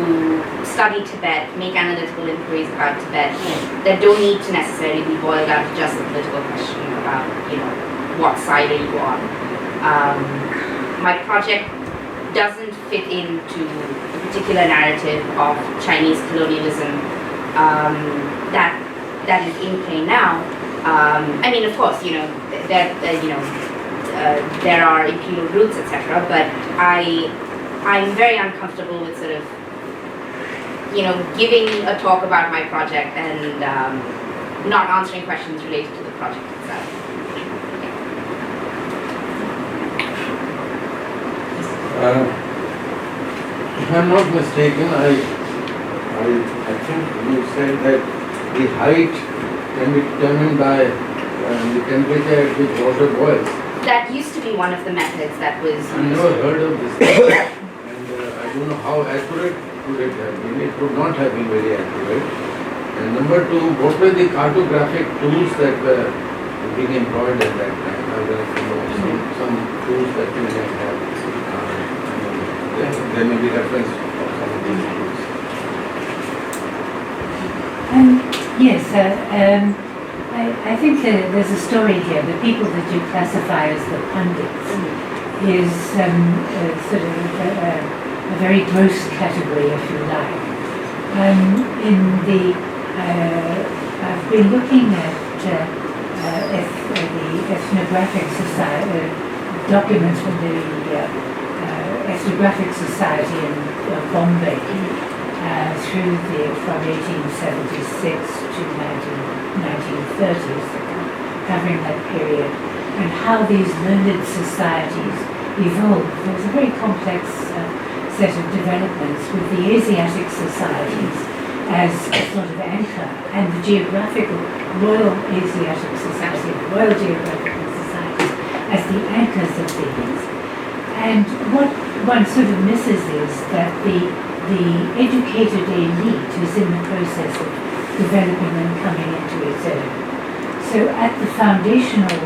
study Tibet, make analytical inquiries about Tibet that don't need to necessarily be boiled down to just a political question about, what side are you on. My project doesn't fit into the particular narrative of Chinese colonialism that is in play now. Of course, there are imperial roots, etc. But I'm very uncomfortable with sort of, giving a talk about my project and not answering questions related to the project itself. If I'm not mistaken, I think you said that the height can be determined by the temperature at which water boils. That used to be one of the methods that was I used. never heard of this. And I don't know how accurate could it have been. It would not have been very accurate. And number two, what were the cartographic tools that were being employed at that time? I would like to know some tools that you might have. There may be reference of some of these tools. Yes, I think there's a story here. The people that you classify as the pundits is sort of a very gross category, if you like. I've been looking at the ethnographic society documents from the ethnographic society in Bombay from 1876 to 1930s, covering that period, and how these learned societies evolved. There was a very complex set of developments with the Asiatic societies as a sort of anchor, and the geographical Royal Asiatic Society, the Royal Geographical Society, as the anchors of these. And what one sort of misses is that the educated elite is in the process of developing and coming into its own. So at the foundational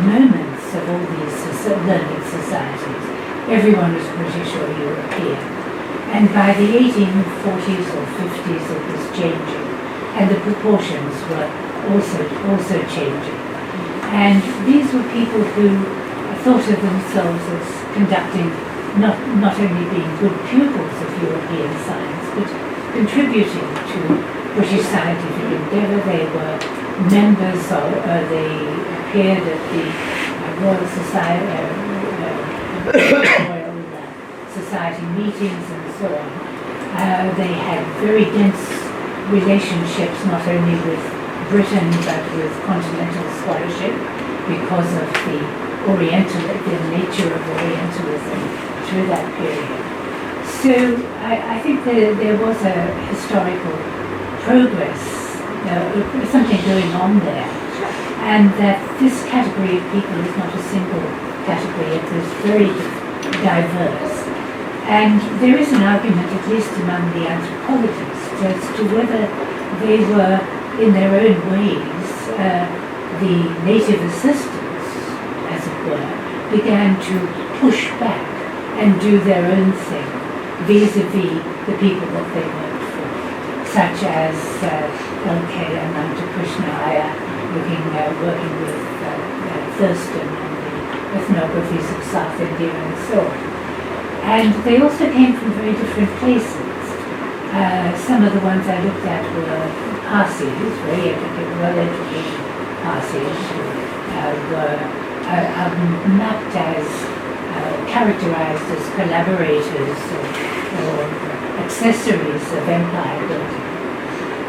moments of all these learned societies, everyone was British or European. And by the 1840s or 50s it was changing, and the proportions were also changing. And these were people who thought of themselves as conducting, not only being good pupils of European science, but contributing to British scientific endeavour. They were members of, they appeared at the Royal Society meetings and so on. They had very dense relationships, not only with Britain, but with continental scholarship, because of the nature of Orientalism through that period. So I think there was a historical progress, something going on there, and that this category of people is not a single category, it was very diverse. And there is an argument, at least among the anthropologists, as to whether they were, in their own ways, the native assistants, as it were, began to push back and do their own thing vis-a-vis the people that they worked for, such as L.K. Anantakrishna, working with Thurston on the ethnographies of South India and so on. And they also came from very different places. Some of the ones I looked at were Parsis, very well-educated Parsis, who were mapped as, characterized as collaborators or accessories of empire building.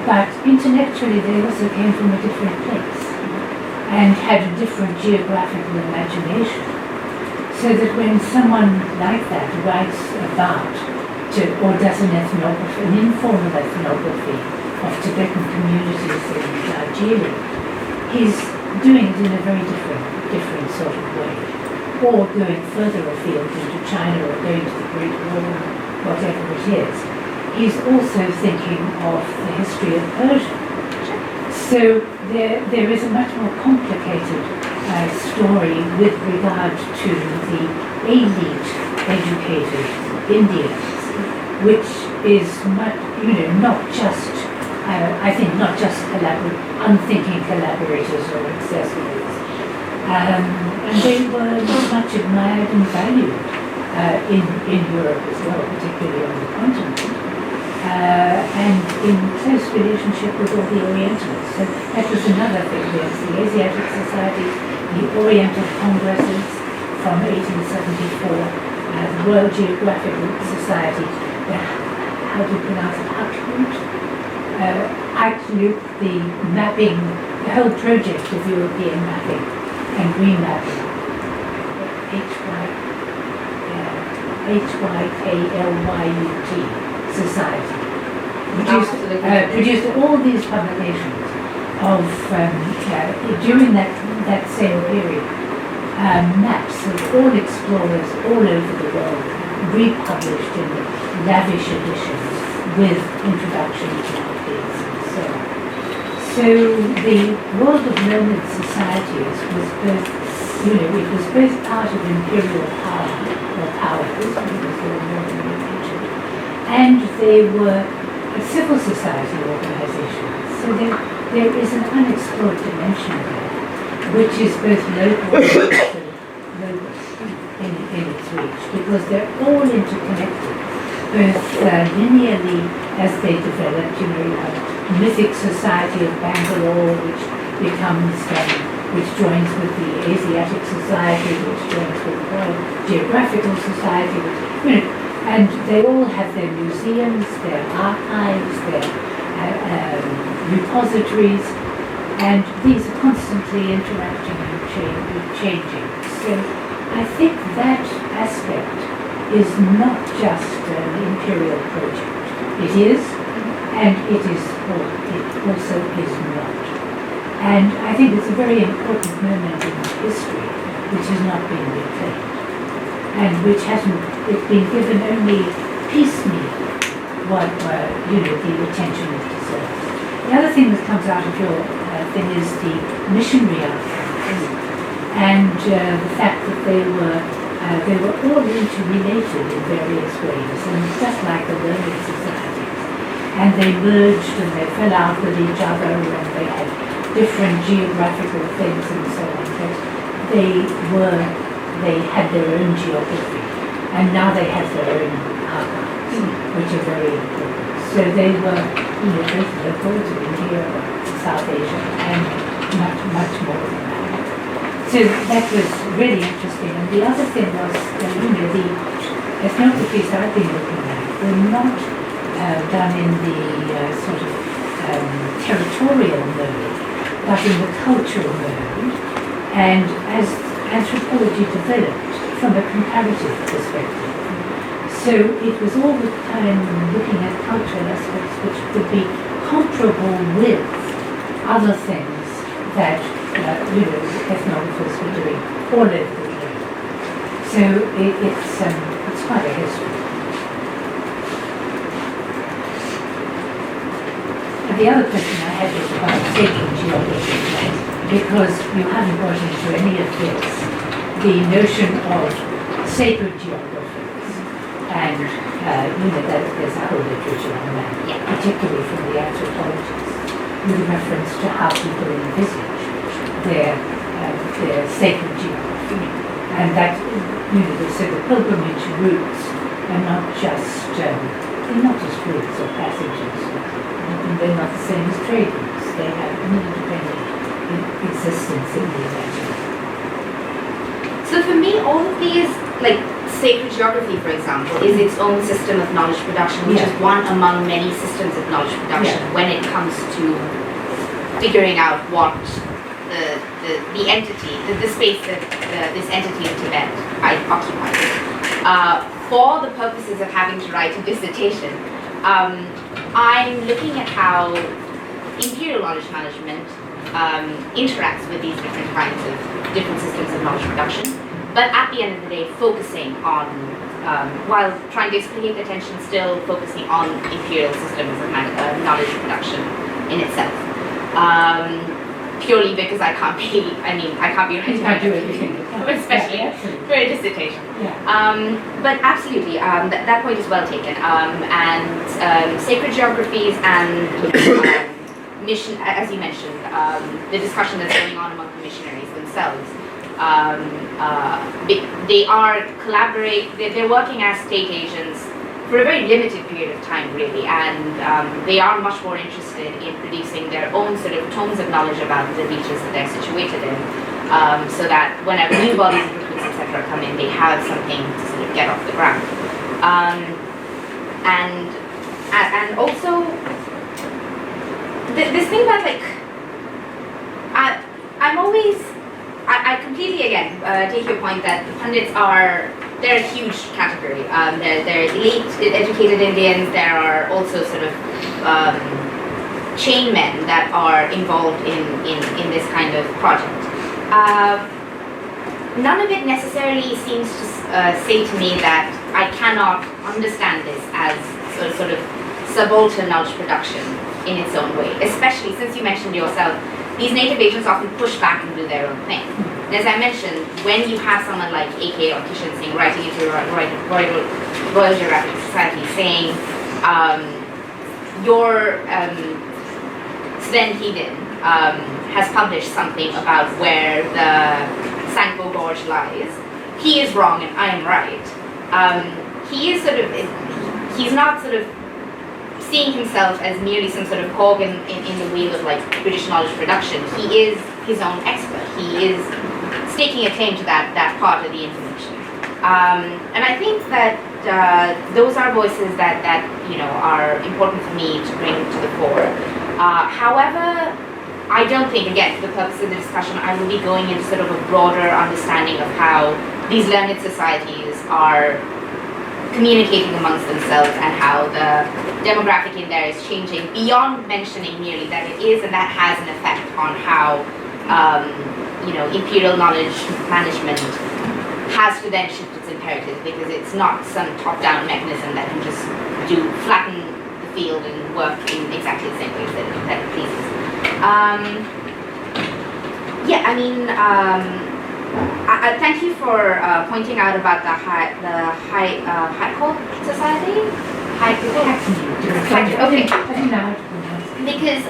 But intellectually they also came from a different place and had a different geographical imagination. So that when someone like that writes about or does an informal ethnography of Tibetan communities in Nigeria, he's doing it in a very different sort of way. Or going further afield into China or going to the Great Wall, whatever it is. He's also thinking of the history of Persia. So there is a much more complicated story with regard to the elite educated Indians, which is not just, I think, not just unthinking collaborators or accessories. And they were much admired and valued in Europe as well, particularly on the continent. And in close relationship with all the Orientals. So that was another thing. There's the Asiatic Society, the Oriental Congresses from 1874, the World Geographical Society, how do you pronounce it, Outlook, the mapping, the whole project of European mapping and remapping, HYKLYUT Society. Produced all these publications, of, during that same period, maps of all explorers all over the world, republished in lavish editions with introductions to ideas and so on. So the world of learned societies was both, it was both part of imperial power, or powers, because they were more than religion, and they were civil society organizations. So there is an unexplored dimension there, which is both local and also global in its reach, because they're all interconnected, both linearly as they developed. You have mythic society of Bangalore, which becomes, which joins with the Asiatic Society, which joins with the Royal Geographical Society, and they all have their museums, their archives, their repositories, and these are constantly interacting and changing. So I think that aspect is not just an imperial project. It is, and it also is not. And I think it's a very important moment in history which has not been reclaimed, and which hasn't been given only piecemeal what the attention it deserves. The other thing that comes out of your thing is the missionary archives, and the fact that they were all interrelated in various ways, and just like the learned societies, and they merged and they fell out with each other, and they had different geographical things and so on. But they had their own geography, and now they have their own archives, which are very important. So they were, both local to India, South Asia, and much more than that. So that was really interesting. And the other thing was, the ethnographies I've been looking at were not done in the sort of territorial mode, but in the cultural mode, and as anthropology developed from a comparative perspective. So it was all the time looking at cultural aspects which could be comparable with other things that ethnographers were doing all over the world. So it's quite a history. And the other question I had was about sacred geography, because you haven't got into any of this, the notion of sacred geographies, and that there's a whole literature on that, particularly from the anthropologists, with reference to how people envisage their sacred geography, and that so the pilgrimage routes are not just routes or passages, and they're not the same as trade routes. They have an independent existence in the imaginary. So for me, all of these, like sacred geography, for example, is its own system of knowledge production, which is one among many systems of knowledge production when it comes to figuring out what the entity, the space that this entity of Tibet occupies. For the purposes of having to write a dissertation, I'm looking at how imperial knowledge management interacts with these different systems of knowledge production, but at the end of the day focusing on, while trying to explicate attention, still focusing on imperial systems of knowledge production in itself. Purely because I can't be writing everything, especially for a dissertation. But absolutely, that point is well taken. And sacred geographies and mission, as you mentioned, the discussion that's going on among the missionaries themselves. They are they're working as state agents for a very limited period of time, really, and they are much more interested in producing their own sort of tomes of knowledge about the regions that they're situated in, so that whenever new bodies of recruits, etc., come in, they have something to sort of get off the ground. And also this thing about I completely again take your point that the pundits they're a huge category. They're elite, educated Indians. There are also sort of chainmen that are involved in this kind of project. None of it necessarily seems to say to me that I cannot understand this as a sort of subaltern knowledge production in its own way, especially since you mentioned yourself, these native agents often push back and do their own thing. And as I mentioned, when you have someone like AK or Kishan Singh writing into Royal Geographic Society saying, your Sven Hedin has published something about where the Sanko Gorge lies, he is wrong and I am right. He is sort of, he's not sort of seeing himself as merely some sort of cog in the wheel of like British knowledge production. He is his own expert. He is staking a claim to that part of the information. And I think that those are voices that are important for me to bring to the fore. However, I don't think, again, for the purpose of the discussion, I will be going into sort of a broader understanding of how these learned societies are communicating amongst themselves and how the demographic in there is changing beyond mentioning merely that it is and that has an effect on how imperial knowledge management has to then shift its imperatives, because it's not some top-down mechanism that can just flatten the field and work in exactly the same ways that it pleases. Thank you for pointing out about the Haikal Society. Okay. Because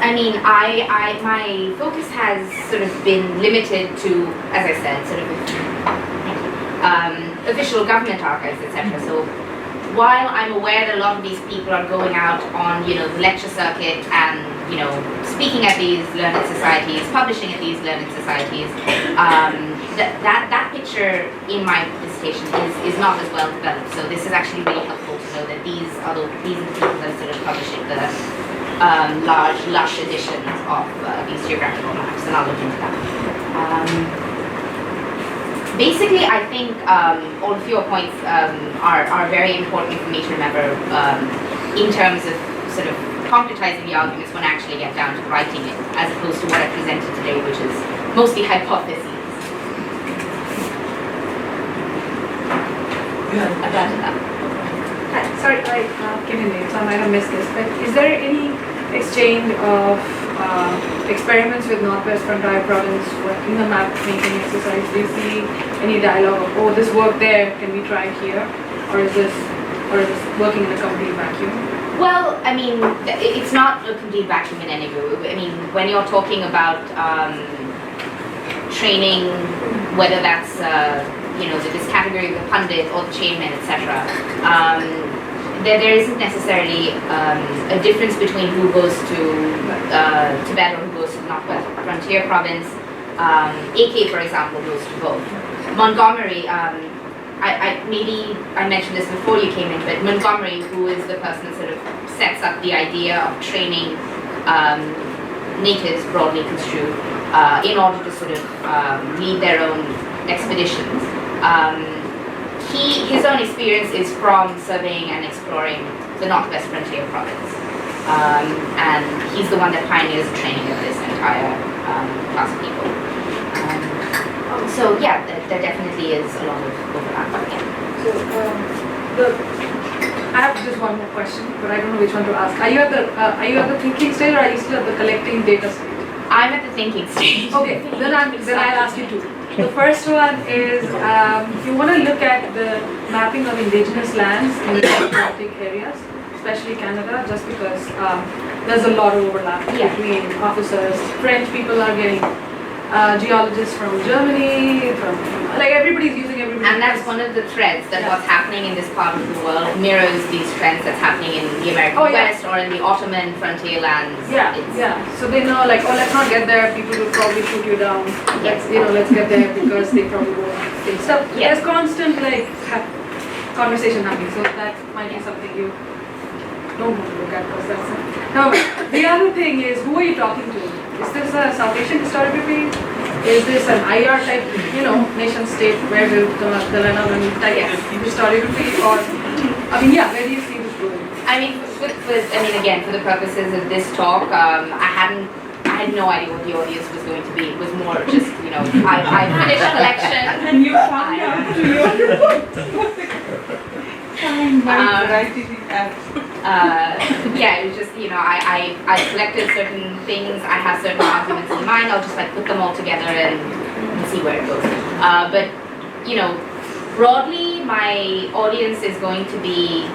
my focus has sort of been limited to, as I said, sort of official government archives, etc. So while I'm aware that a lot of these people are going out on the lecture circuit and speaking at these learned societies, publishing at these learned societies, that picture in my dissertation is not as well developed. So this is actually really helpful to know that these are the people that are sort of publishing the large, lush editions of these geographical maps, and I'll look into that. Basically, I think all of your points are very important for me to remember in terms of sort of concretizing the arguments when I actually get down to writing it, as opposed to what I presented today, which is mostly hypotheses. Sorry, I came in late, so I might have missed this, but is there any exchange of experiments with Northwest Frontier Province in the map making exercise? Do you see any dialogue of, oh, this worked there, can we try here? Or is this working in a complete vacuum? Well, it's not a complete vacuum in any way. When you're talking about training, whether that's this category of the pundit or the chainmen, etc., there isn't necessarily a difference between who goes to Tibet or who goes to the Northwest Frontier Province. AK, for example, goes to both. Montgomery, maybe I mentioned this before you came in, but Montgomery, who is the person that sort of sets up the idea of training natives, broadly construed, in order to sort of lead their own expeditions. His own experience is from surveying and exploring the Northwest Frontier Province. And he's the one that pioneers the training of this entire class of people. So yeah, there definitely is a lot of overlap. So I have just one more question, but I don't know which one to ask. Are you at the thinking stage, or are you still at the collecting data stage? I'm at the thinking stage. Okay, then I'll ask you two. The first one is you want to look at the mapping of indigenous lands in the Arctic areas, especially Canada, just because there's a lot of overlap between officers. French people are getting geologists from Germany, from like everybody's using everybody. And that's one of the threads that what's happening in this part of the world mirrors these trends that's happening in the American West or in the Ottoman frontier lands. So they know, like, oh, let's not get there. People will probably shoot you down. Let's get there because they probably won't. So there's constant conversation happening. So that might be something you don't want to look at because that's now. The other thing is, who are you talking to? Is this a South Asian historiography? Is this an IR type, nation state where the Dalana type historiography? Or, where do you see this going? I mean, again, for the purposes of this talk, I had no idea what the audience was going to be. It was more just, I finished collection. And you found out to your fine by writing it out. Yeah, it was just, I selected certain things, I have certain arguments in mind, I'll just put them all together and see where it goes. But, broadly, my audience is going to be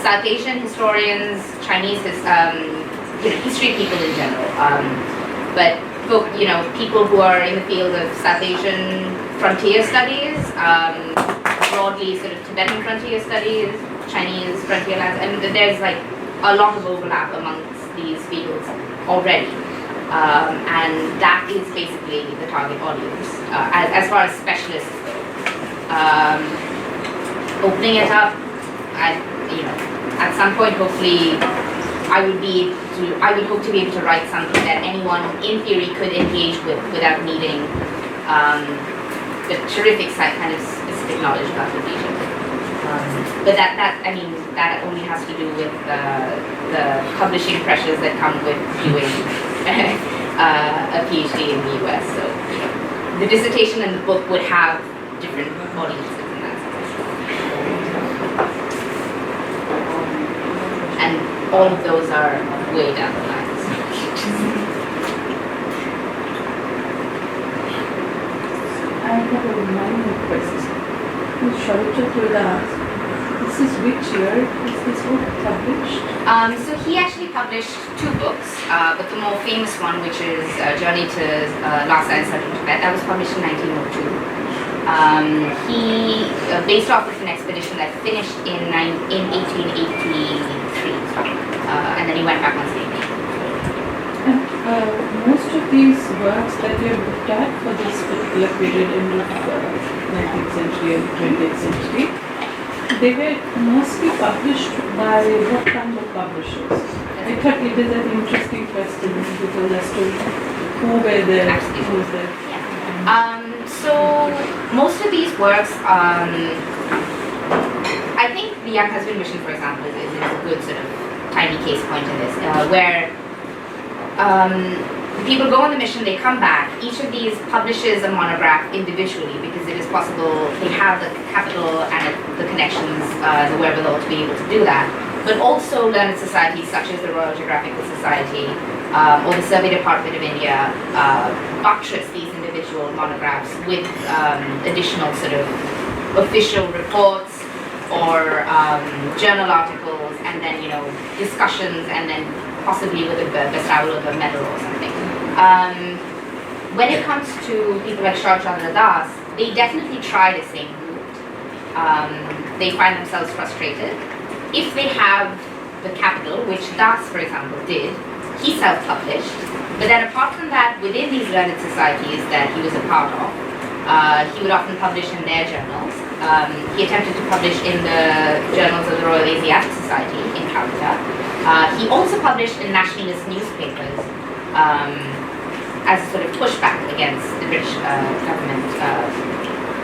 South Asian historians, Chinese, history people in general. But people who are in the field of South Asian frontier studies, broadly sort of Tibetan frontier studies, Chinese frontier lands, and there's a lot of overlap amongst these fields already. And that is basically the target audience as far as specialists go. Opening it up, at some point, hopefully, I would hope to be able to write something that anyone, in theory, could engage with without needing the terrific kind of specific knowledge about the region. But that only has to do with the publishing pressures that come with doing a PhD in the US. So, the dissertation and the book would have different audiences in that sense. And all of those are way down the line. I have a minor question. Shortcut asked, this is which year is this book published? So he actually published 2 books, but the more famous one, which is Journey to Lhasa and Southern Tibet, that was published in 1902. He, based off of an expedition that finished in 1883, and then he went back on stage. Most of these works that you have looked at for this particular period in the 19th century and 20th century, they were mostly published by what kind of publishers? I thought it is an interesting question because as to who were there, who was there. So most of these works, I think the Young Husband Mission, for example, is a good sort of tiny case point in this, where people go on the mission, they come back. Each of these publishes a monograph individually because it is possible they have the capital and the connections, the wherewithal to be able to do that. But also learned societies such as the Royal Geographical Society or the Survey Department of India buttress these individual monographs with additional sort of official reports or journal articles, and then discussions, and then possibly with a bestowal of a medal or something. When it comes to people like Shah Chandra Das, they definitely try the same route. They find themselves frustrated. If they have the capital, which Das, for example, did, he self-published. But then apart from that, within these learned societies that he was a part of, he would often publish in their journals. He attempted to publish in the journals of the Royal Asiatic Society in Calcutta. He also published in nationalist newspapers as a sort of pushback against the British government.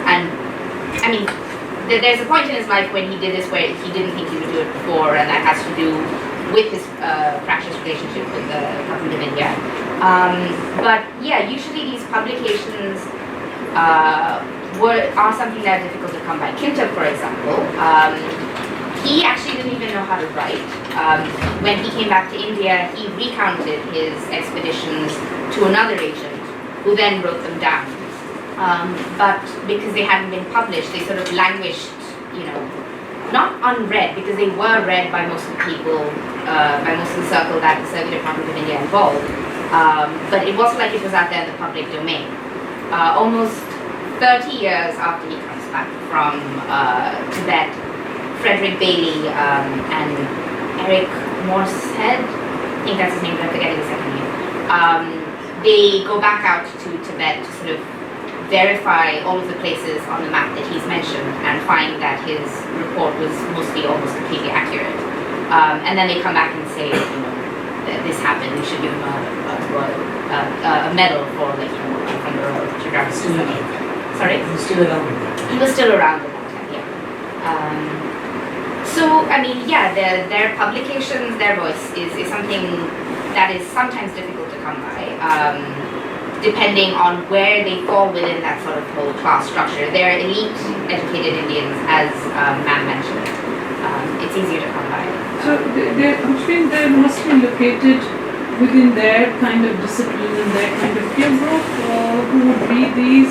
And I mean, there's a point in his life when he did this where he didn't think he would do it before, and that has to do with his fractious relationship with the government of India. But yeah, usually these publications are something that are difficult to come by. Kintab, for example, he actually didn't even know how to write. When he came back to India, he recounted his expeditions to another agent, who then wrote them down. But because they hadn't been published, they sort of languished, not unread, because they were read by most of the people, by most of the circle that the Survey Department of India involved. But it wasn't like it was out there in the public domain. Almost 30 years after he comes back from Tibet, Frederick Bailey and Eric Morsehead, I think that's his name, but I'm forgetting the second name, they go back out to Tibet to sort of verify all of the places on the map that he's mentioned and find that his report was mostly almost completely accurate. And then they come back and say, that this happened, we should give him a medal for, from the Royal Geographical Society. Sorry? He was still around with that. He was still around at that time, yeah. So, I mean, yeah, their publications, their voice is something that is sometimes difficult to come by, depending on where they fall within that sort of whole class structure. They're elite, educated Indians, as ma'am mentioned. It's easier to come by. So they're mostly located within their kind of discipline and their kind of peer group who would read these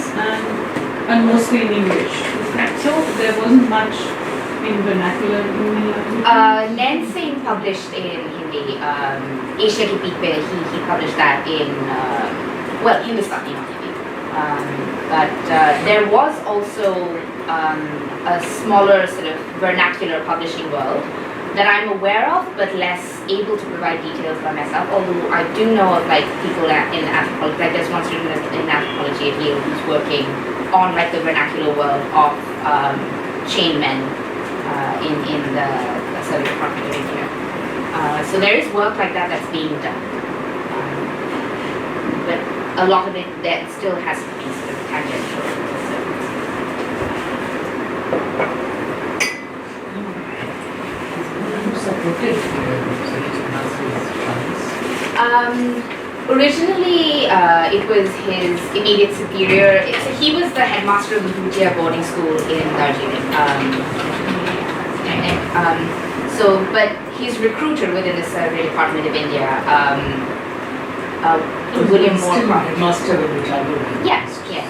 and mostly in English. Is that so? There wasn't much in vernacular Indian language? Nen Singh published in Hindi. Asia Ki Peek Pe, he published that in, well, Hindustani, not Hindi. But there was also a smaller sort of vernacular publishing world that I'm aware of, but less able to provide details by myself. Although I do know of like people in anthropology, like there's one student in anthropology at Yale who's working on like the vernacular world of chain men in the Soviet Department of India. So there is work like that that's being done, but a lot of it that still has to be sort of tangential. Originally, it was his immediate superior. So he was the headmaster of the Bhutia boarding school in Darjeeling. But his recruiter within the Survey Department of India, William Moore. Master of the travel. Yes, yes.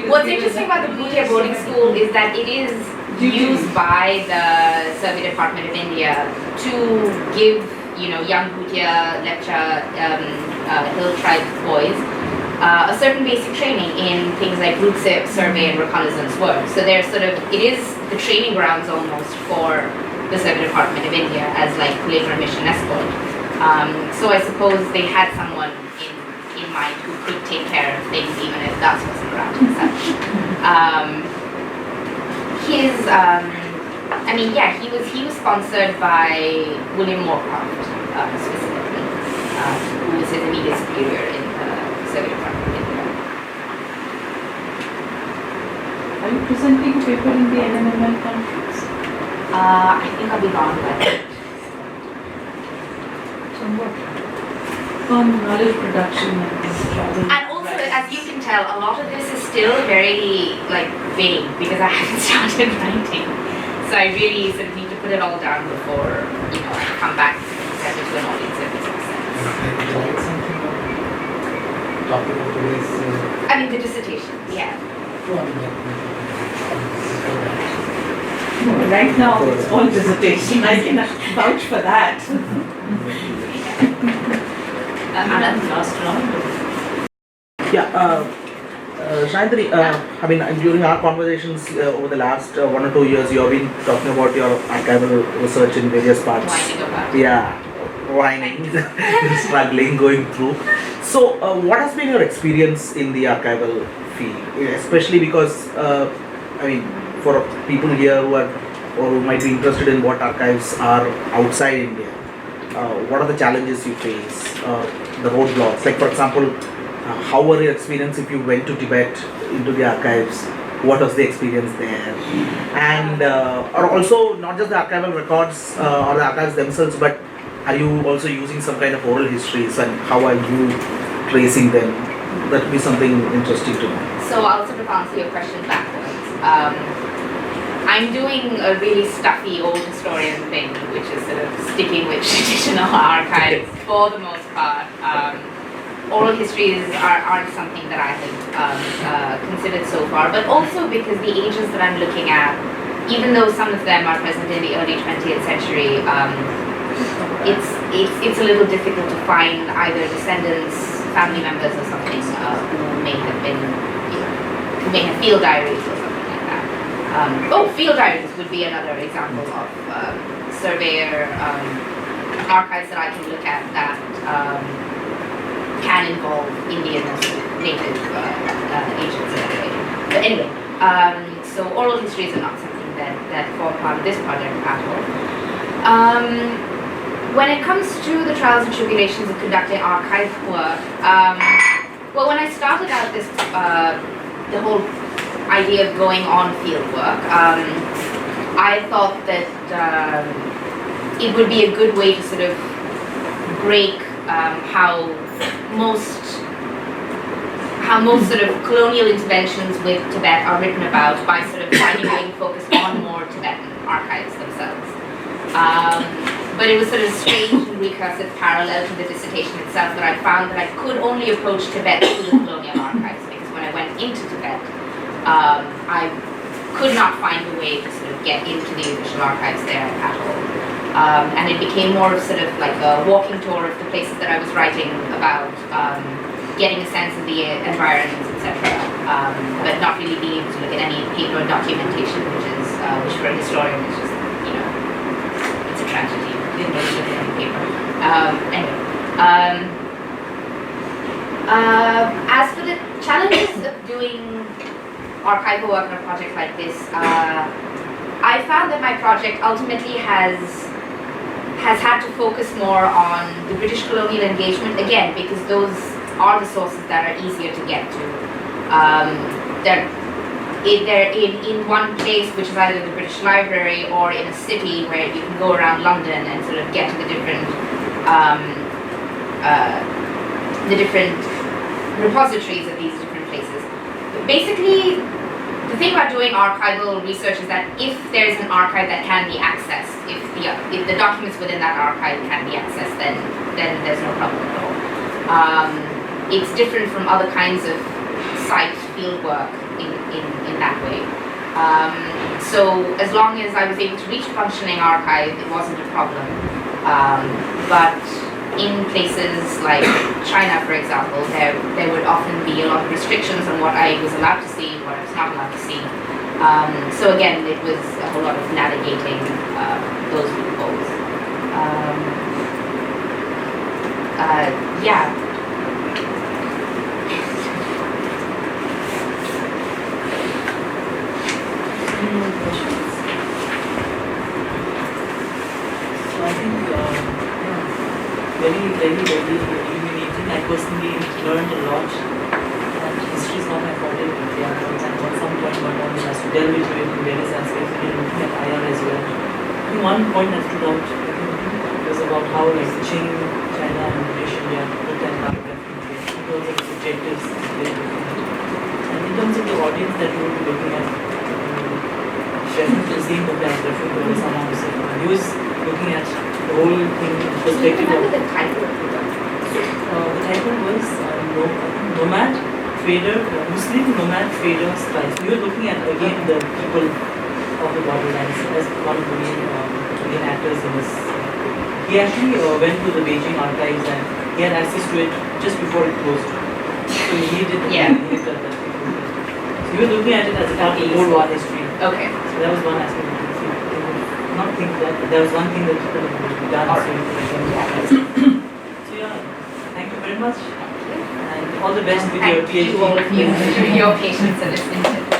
What's interesting about the Bhutia boarding school is that it is used by the Survey Department of India to give, young Bhutia, Lepcha, hill tribe boys a certain basic training in things like route survey and reconnaissance work. So they're it is the training grounds almost for the Survey Department of India as like later mission escort. So I suppose they had someone in mind who could take care of things even if that wasn't around and such. He was sponsored by William Moorcroft specifically, who was his immediate superior in the Survey Department of India. Are you presenting a paper in the NMML conference? I think I'll be gone by then. So what? On knowledge production and travel. And also, as you can tell, a lot of this is still very vague because I haven't started writing. So I really sort of need to put it all down before I come back and present it to an audience if it makes sense. Write something on the topic of today's. I mean the dissertation, yeah. Right now, it's all dissertation. I can vouch for that. Last round. Yeah, Shantari, during our conversations over the last 1 or 2 years, you have been talking about your archival research in various parts. Winding about. Yeah, whining, struggling, going through. So, what has been your experience in the archival field? Especially because, for people here who might be interested in what archives are outside India, what are the challenges you face, the roadblocks? Like, for example, how were your experience if you went to Tibet into the archives? What was the experience there? And or also not just the archival records or the archives themselves, but are you also using some kind of oral histories and how are you tracing them? That would be something interesting to know. So I'll sort of answer your question backwards. I'm doing a really stuffy old historian thing, which is sort of sticking with traditional archives for the most part. Oral histories aren't something that I have considered so far, but also because the ages that I'm looking at, even though some of them are present in the early 20th century, it's a little difficult to find either descendants, family members or something who may have been, who may have field diaries or something like that. Field diaries would be another example of surveyor archives that I can look at that can involve Indian or native Asians anyway. But anyway, so oral histories are not something that form part of this project at all. When it comes to the trials and tribulations of conducting archive work, well, when I started out this, the whole idea of going on field work, I thought that it would be a good way to sort of break how most sort of colonial interventions with Tibet are written about by sort of finding a way to focus on more Tibetan archives themselves. But it was sort of a strange and recursive parallel to the dissertation itself that I found that I could only approach Tibet through the colonial archives, because when I went into Tibet, I could not find a way to sort of get into the official archives there at all. And it became more of sort of like a walking tour of the places that I was writing about, getting a sense of the environments, etc., but not really being able to look at any paper documentation, which for a historian is just, you know, it's a tragedy. Didn't really look at any paper. Anyway, as for the challenges of doing archival work on a project like this, I found that my project ultimately has had to focus more on the British colonial engagement, again, because those are the sources that are easier to get to. They're in one place, which is either the British Library or in a city where you can go around London and sort of get to the different repositories of these different places. But basically, the thing about doing archival research is that if there's an archive that can be accessed, if the documents within that archive can be accessed, then there's no problem at all. It's different from other kinds of site field work in that way. So as long as I was able to reach a functioning archive, it wasn't a problem. But in places like China, for example, there would often be a lot of restrictions on what I was allowed to see and what I was not allowed to see. So again, it was a whole lot of navigating those loopholes. Yeah. Any more questions? So I think, very illuminating. I personally learned a lot, and history is not my forte, but yeah, and at some point one has to delve into it in various aspects, looking at IR as well. I think one point that stood out was about how like Qing, China and British India looked at cartography in terms of its objectives they were looking at. And in terms of the audience that we would be looking at, definitely the same book that I was referring to, someone who said, he was looking at the whole thing in perspective of... the title of the book? The title was Nomad, Trader, Muslim Nomad Trader Spies. We were looking at, again, the people of the borderlands as one of the main actors in this. He actually went to the Beijing archives and he had access to it just before it closed. So he did that. So we were looking at it as a part of World War history. Okay. So that was one aspect of it. Not think that, but there was one thing that could have been done. So yeah, thank you very much. And all the best with your PhD. Thank you all of you for your patience and listening to